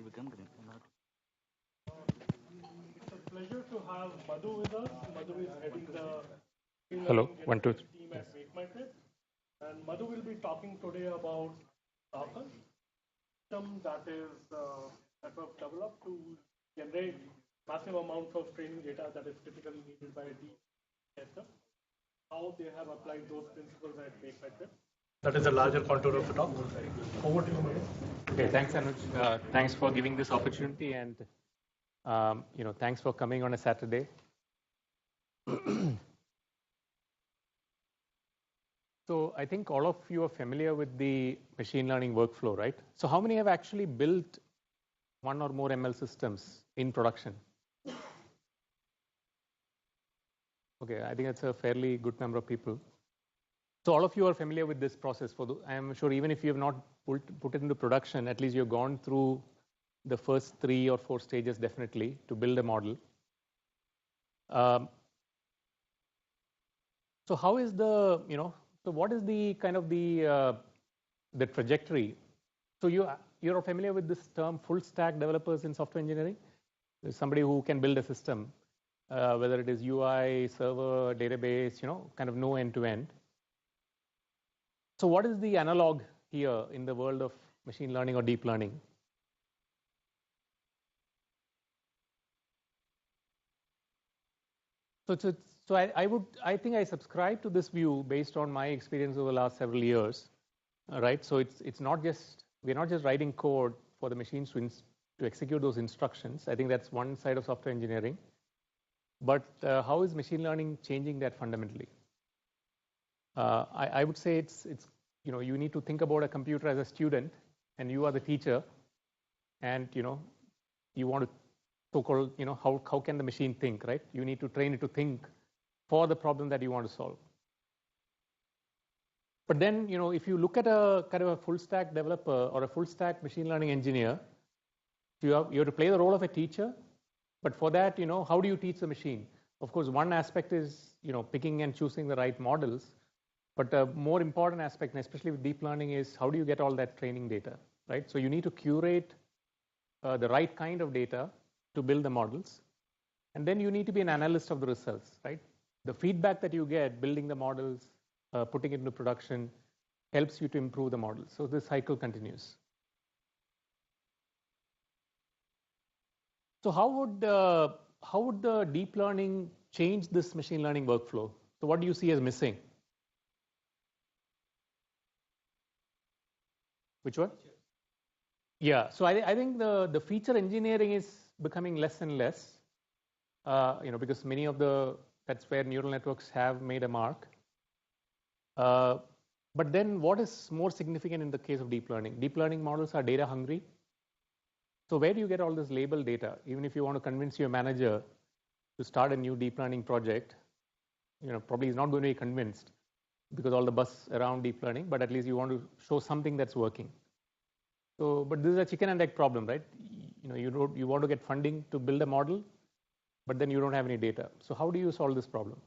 It's a pleasure to have Madhu with us. Madhu is heading the Hello, 1, 2. team at MakeMyTrip. And Madhu will be talking today about Docker, system that was developed to generate massive amounts of training data that is typically needed by a tester. How they have applied those principles at MakeMyTrip. That is a larger contour of the talk. Over to you, Madhu. Okay, thanks, Anuj. Thanks for giving this opportunity, and thanks for coming on a Saturday. So I think all of you are familiar with the machine learning workflow, right? So how many have actually built one or more ML systems in production? Okay, I think that's a fairly good number of people. So all of you are familiar with this process. I am sure even if you have not put it into production, at least you've gone through the first 3 or 4 stages definitely to build a model. So how is the, so what is the kind of the trajectory? So you're familiar with this term full stack developers in software engineering? There's somebody who can build a system, whether it is UI, server, database, kind of know end to end. So what is the analog here in the world of machine learning or deep learning? So I think I subscribe to this view based on my experience over the last several years, right? So we're not just writing code for the machines to execute those instructions. I think that's one side of software engineering. But how is machine learning changing that fundamentally? I would say it's you need to think about a computer as a student, and you are the teacher, and you want to so-called how can the machine think, right? You need to train it to think for the problem that you want to solve. But then if you look at a kind of a full stack developer or a full stack machine learning engineer, you have to play the role of a teacher. But for that, how do you teach the machine? Of course, one aspect is picking and choosing the right models. But a more important aspect, and especially with deep learning, is how do you get all that training data, right? So you need to curate the right kind of data to build the models. And then you need to be an analyst of the results, right? The feedback that you get building the models, putting it into production, helps you to improve the model. So this cycle continues. So how would the deep learning change this machine learning workflow? So what do you see as missing? Which one? Yeah, so I think the feature engineering is becoming less and less, because many of that's where neural networks have made a mark. But then what is more significant in the case of deep learning? Deep learning models are data hungry. So where do you get all this labeled data? Even if you want to convince your manager to start a new deep learning project, probably he's not going to be convinced because all the buzz around deep learning, but at least you want to show something that's working. So, but this is a chicken and egg problem, right? You want to get funding to build a model, but then you don't have any data. So how do you solve this problem?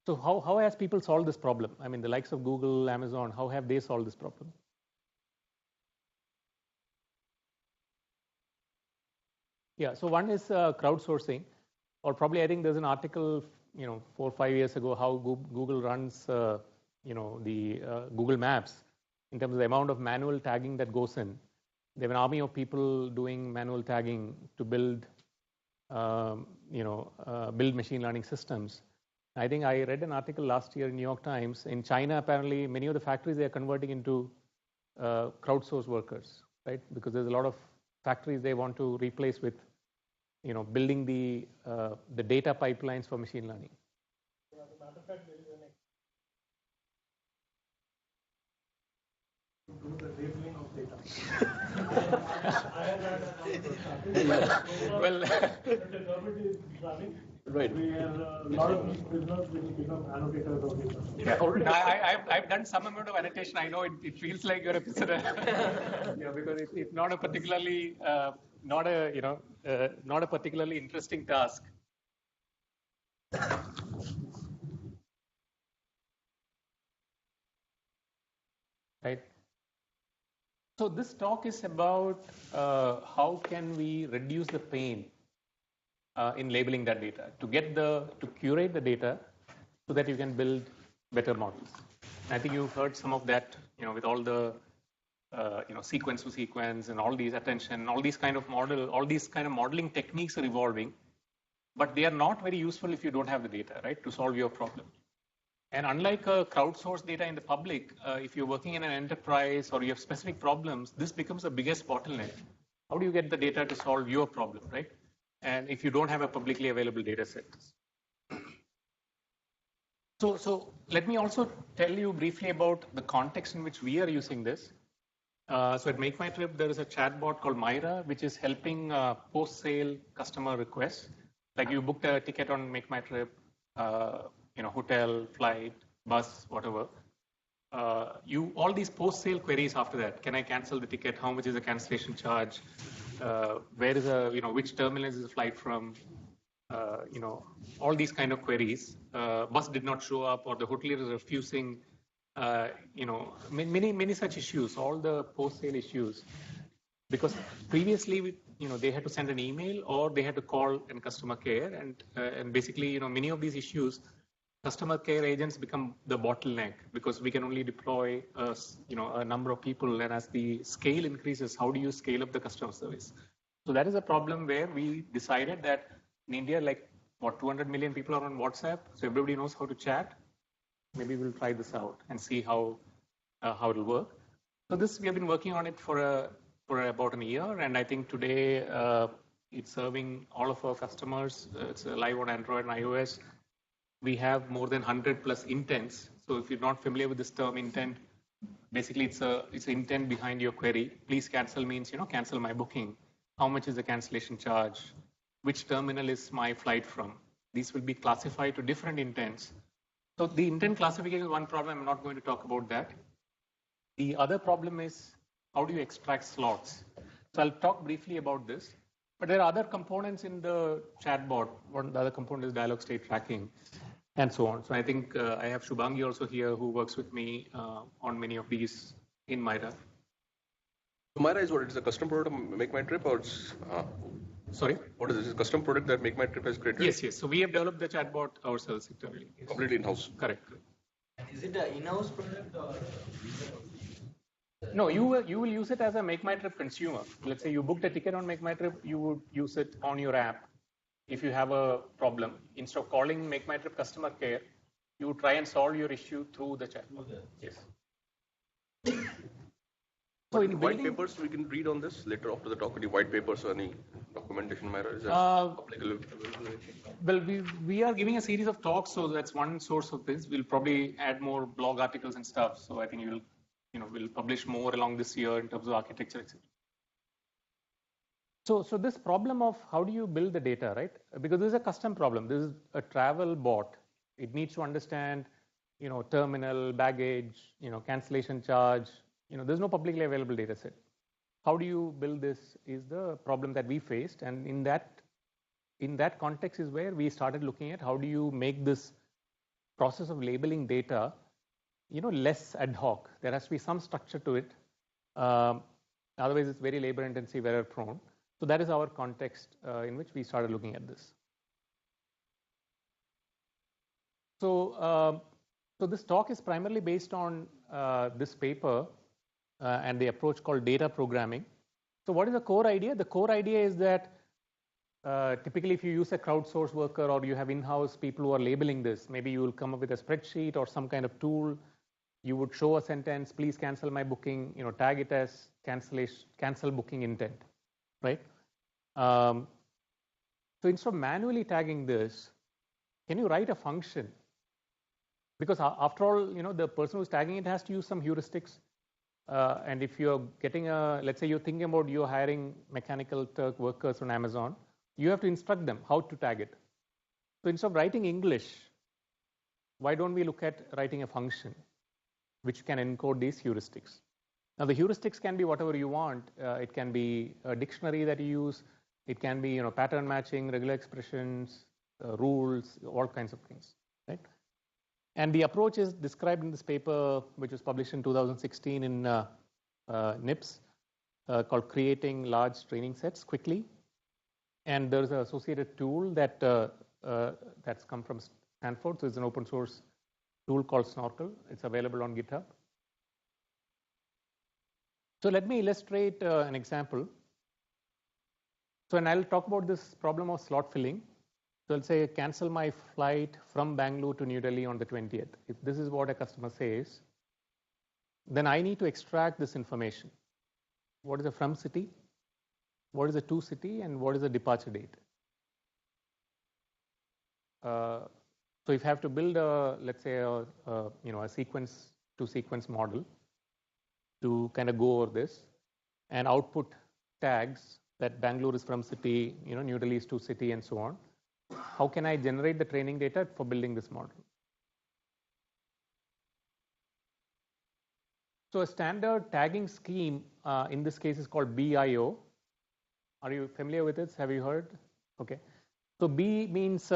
So how has people solved this problem? I mean, the likes of Google, Amazon, how have they solved this problem? Yeah, so one is crowdsourcing, or probably I think there's an article, 4 or 5 years ago, how Google runs, the Google Maps in terms of the amount of manual tagging that goes in. They have an army of people doing manual tagging to build, build machine learning systems. I think I read an article last year in New York Times. In China, apparently, many of the factories they are converting into crowdsourced workers, right? Because there's a lot of factories they want to replace with, building the data pipelines for machine learning. Yeah, as a matter of fact, there is an do the labeling of data. Well, the government is planning. Right. Where a lot of these prisoners will become annotators of data. Yeah, I've done some amount of annotation. I know it feels like you're a prisoner. Because it's not a particularly not a particularly interesting task. Right. So this talk is about how can we reduce the pain in labeling that data to curate the data so that you can build better models. And I think you've heard some of that, with all the sequence to sequence and all these attention, all these kind of modeling techniques are evolving, but they are not very useful if you don't have the data, right, to solve your problem. And unlike crowdsourced data in the public, if you're working in an enterprise or you have specific problems, this becomes the biggest bottleneck. How do you get the data to solve your problem, right? And if you don't have a publicly available data set. So let me also tell you briefly about the context in which we are using this. So at Make My Trip, there is a chatbot called Myra, which is helping post-sale customer requests. Like you booked a ticket on Make My Trip, hotel, flight, bus, whatever. All these post-sale queries after that. Can I cancel the ticket? How much is the cancellation charge? Where is which terminal is the flight from? All these kind of queries. Bus did not show up, or the hotelier is refusing. Many such issues. All the post-sale issues, because previously, they had to send an email or they had to call in customer care, and basically, many of these issues, customer care agents become the bottleneck because we can only deploy a number of people, and as the scale increases, how do you scale up the customer service? So that is a problem where we decided that in India, 200 million people are on WhatsApp, so everybody knows how to chat. Maybe we'll try this out and see how it'll work. So we have been working on it for about a year, and I think today it's serving all of our customers. It's live on Android and iOS. We have more than 100 plus intents. So if you're not familiar with this term intent, basically it's an intent behind your query. Please cancel means, cancel my booking. How much is the cancellation charge? Which terminal is my flight from? These will be classified to different intents. So the intent classification is one problem. I'm not going to talk about that. The other problem is how do you extract slots? So I'll talk briefly about this. But there are other components in the chatbot. The other component is dialogue state tracking and so on. So I think I have Shubhangi also here who works with me on many of these in Myra. So Myra is what? It's a custom product of Make My Trip, or it's... Sorry? What is this? Is a custom product that Make My Trip has created? Yes. So we have developed the chatbot ourselves internally. Yes. Completely in-house? Correct. Is it an in-house product or? No, you will use it as a Make My Trip consumer. Let's say you booked a ticket on Make My Trip, you would use it on your app. If you have a problem, instead of calling Make My Trip customer care, you would try and solve your issue through the chatbot. Yes. So in white papers we can read on this later after the talk. Any white papers or any documentation, Myra? Is that applicable? Well, we are giving a series of talks, so that's one source of this. We'll probably add more blog articles and stuff. So I think we'll publish more along this year in terms of architecture, etc. So this problem of how do you build the data, right? Because this is a custom problem. This is a travel bot. It needs to understand, terminal, baggage, cancellation charge. There's no publicly available data set. How do you build this is the problem that we faced. And in that context is where we started looking at how do you make this process of labeling data, less ad hoc. There has to be some structure to it. Otherwise, it's very labor intensive, error prone. So that is our context in which we started looking at this. So this talk is primarily based on this paper and the approach called data programming. So what is the core idea? The core idea is that typically if you use a crowdsourced worker or you have in-house people who are labeling this, maybe you will come up with a spreadsheet or some kind of tool. You would show a sentence, please cancel my booking, tag it as cancel booking intent, right? So instead of manually tagging this, can you write a function? Because after all, the person who's tagging it has to use some heuristics. And if you're getting let's say you're thinking about you're hiring Mechanical Turk workers on Amazon, you have to instruct them how to tag it. So instead of writing English, why don't we look at writing a function which can encode these heuristics? Now the heuristics can be whatever you want. It can be a dictionary that you use. It can be pattern matching, regular expressions, rules, all kinds of things, right? And the approach is described in this paper, which was published in 2016 in NIPS. called creating large training sets quickly. And there's an associated tool that that's come from Stanford. So it's an open source tool called Snorkel. It's available on GitHub. So let me illustrate an example. So, and I'll talk about this problem of slot filling. So I'll say cancel my flight from Bangalore to New Delhi on the 20th. If this is what a customer says, then I need to extract this information. What is the from city? What is the to city? And what is the departure date? So if I have to build a, let's say, a sequence to sequence model to kind of go over this and output tags that Bangalore is from city, New Delhi is to city, and so on. How can I generate the training data for building this model? So a standard tagging scheme in this case is called BIO. Are you familiar with it? Have you heard? Okay. So B means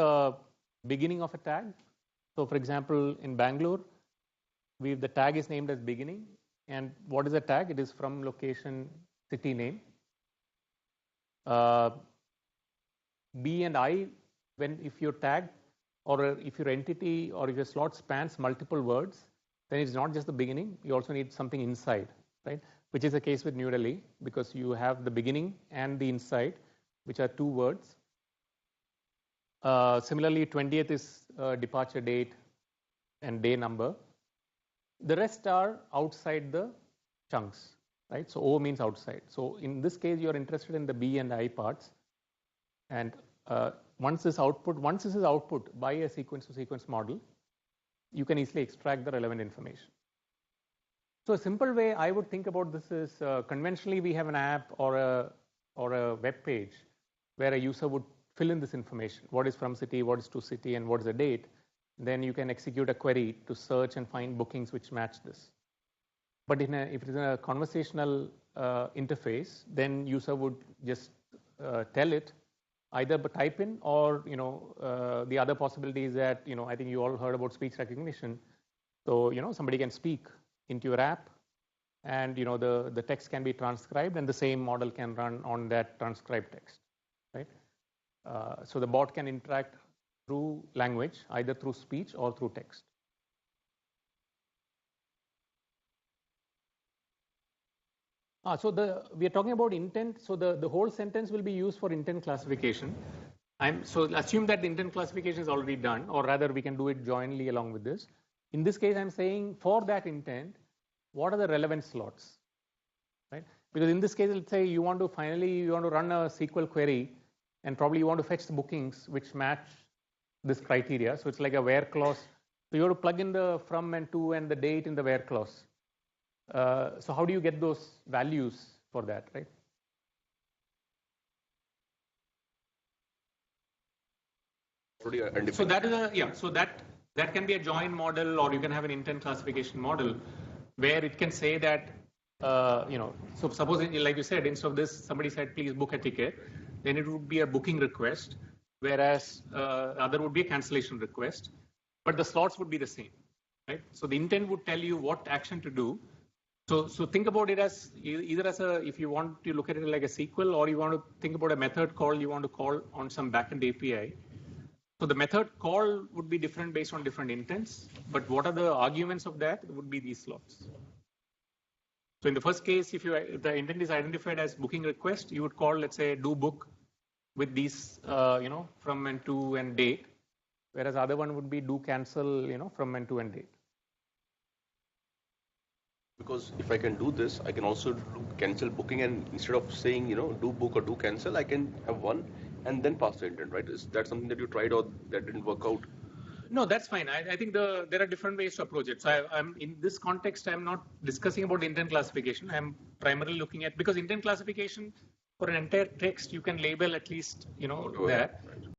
beginning of a tag. So for example, in Bangalore, the tag is named as beginning. And what is a tag? It is from location, city name. B and I, if your tag or if your entity or if your slot spans multiple words, then it's not just the beginning. You also need something inside, right? Which is the case with New Delhi, because you have the beginning and the inside, which are 2 words. Similarly, 20th is departure date and day number. The rest are outside the chunks, right? So O means outside. So in this case, you're interested in the B and I parts. And once this is output by a sequence to sequence model, you can easily extract the relevant information. So a simple way I would think about this is conventionally we have an app or a web page where a user would fill in this information. What is from city, what is to city, and what is the date. Then you can execute a query to search and find bookings which match this. But if it is a conversational interface, then user would just tell it either type in or the other possibility is that I think you all heard about speech recognition. So somebody can speak into your app, and the text can be transcribed, and the same model can run on that transcribed text, right? So the bot can interact through language, either through speech or through text. So we are talking about intent. So the whole sentence will be used for intent classification. So assume that the intent classification is already done, or rather we can do it jointly along with this. In this case, I'm saying for that intent, what are the relevant slots, right? Because in this case, let's say you want to run a SQL query, and probably you want to fetch the bookings which match this criteria. So it's like a where clause. So you have to plug in the from and to and the date in the where clause. So how do you get those values for that, right? So that is so that can be a join model, or you can have an intent classification model where it can say that so suppose, like you said, instead of this, somebody said please book a ticket, then it would be a booking request, whereas other would be a cancellation request, but the slots would be the same, right? So the intent would tell you what action to do. So think about it as either as if you want to look at it like a SQL, or you want to think about a method call you want to call on some backend API. So the method call would be different based on different intents, but what are the arguments of that? It would be these slots. So in the first case, if the intent is identified as booking request, you would call, let's say, do book with these, from and to and date, whereas other one would be do cancel, from and to and date. Because if I can do this, I can also do cancel booking, and instead of saying, do book or do cancel, I can have one and then pass the intent, right? Is that something that you tried or that didn't work out? No, that's fine. I think there are different ways to approach it. So I'm in this context, I'm not discussing about intent classification. I'm primarily looking at, because intent classification for an entire text, you can label at least, that. Right.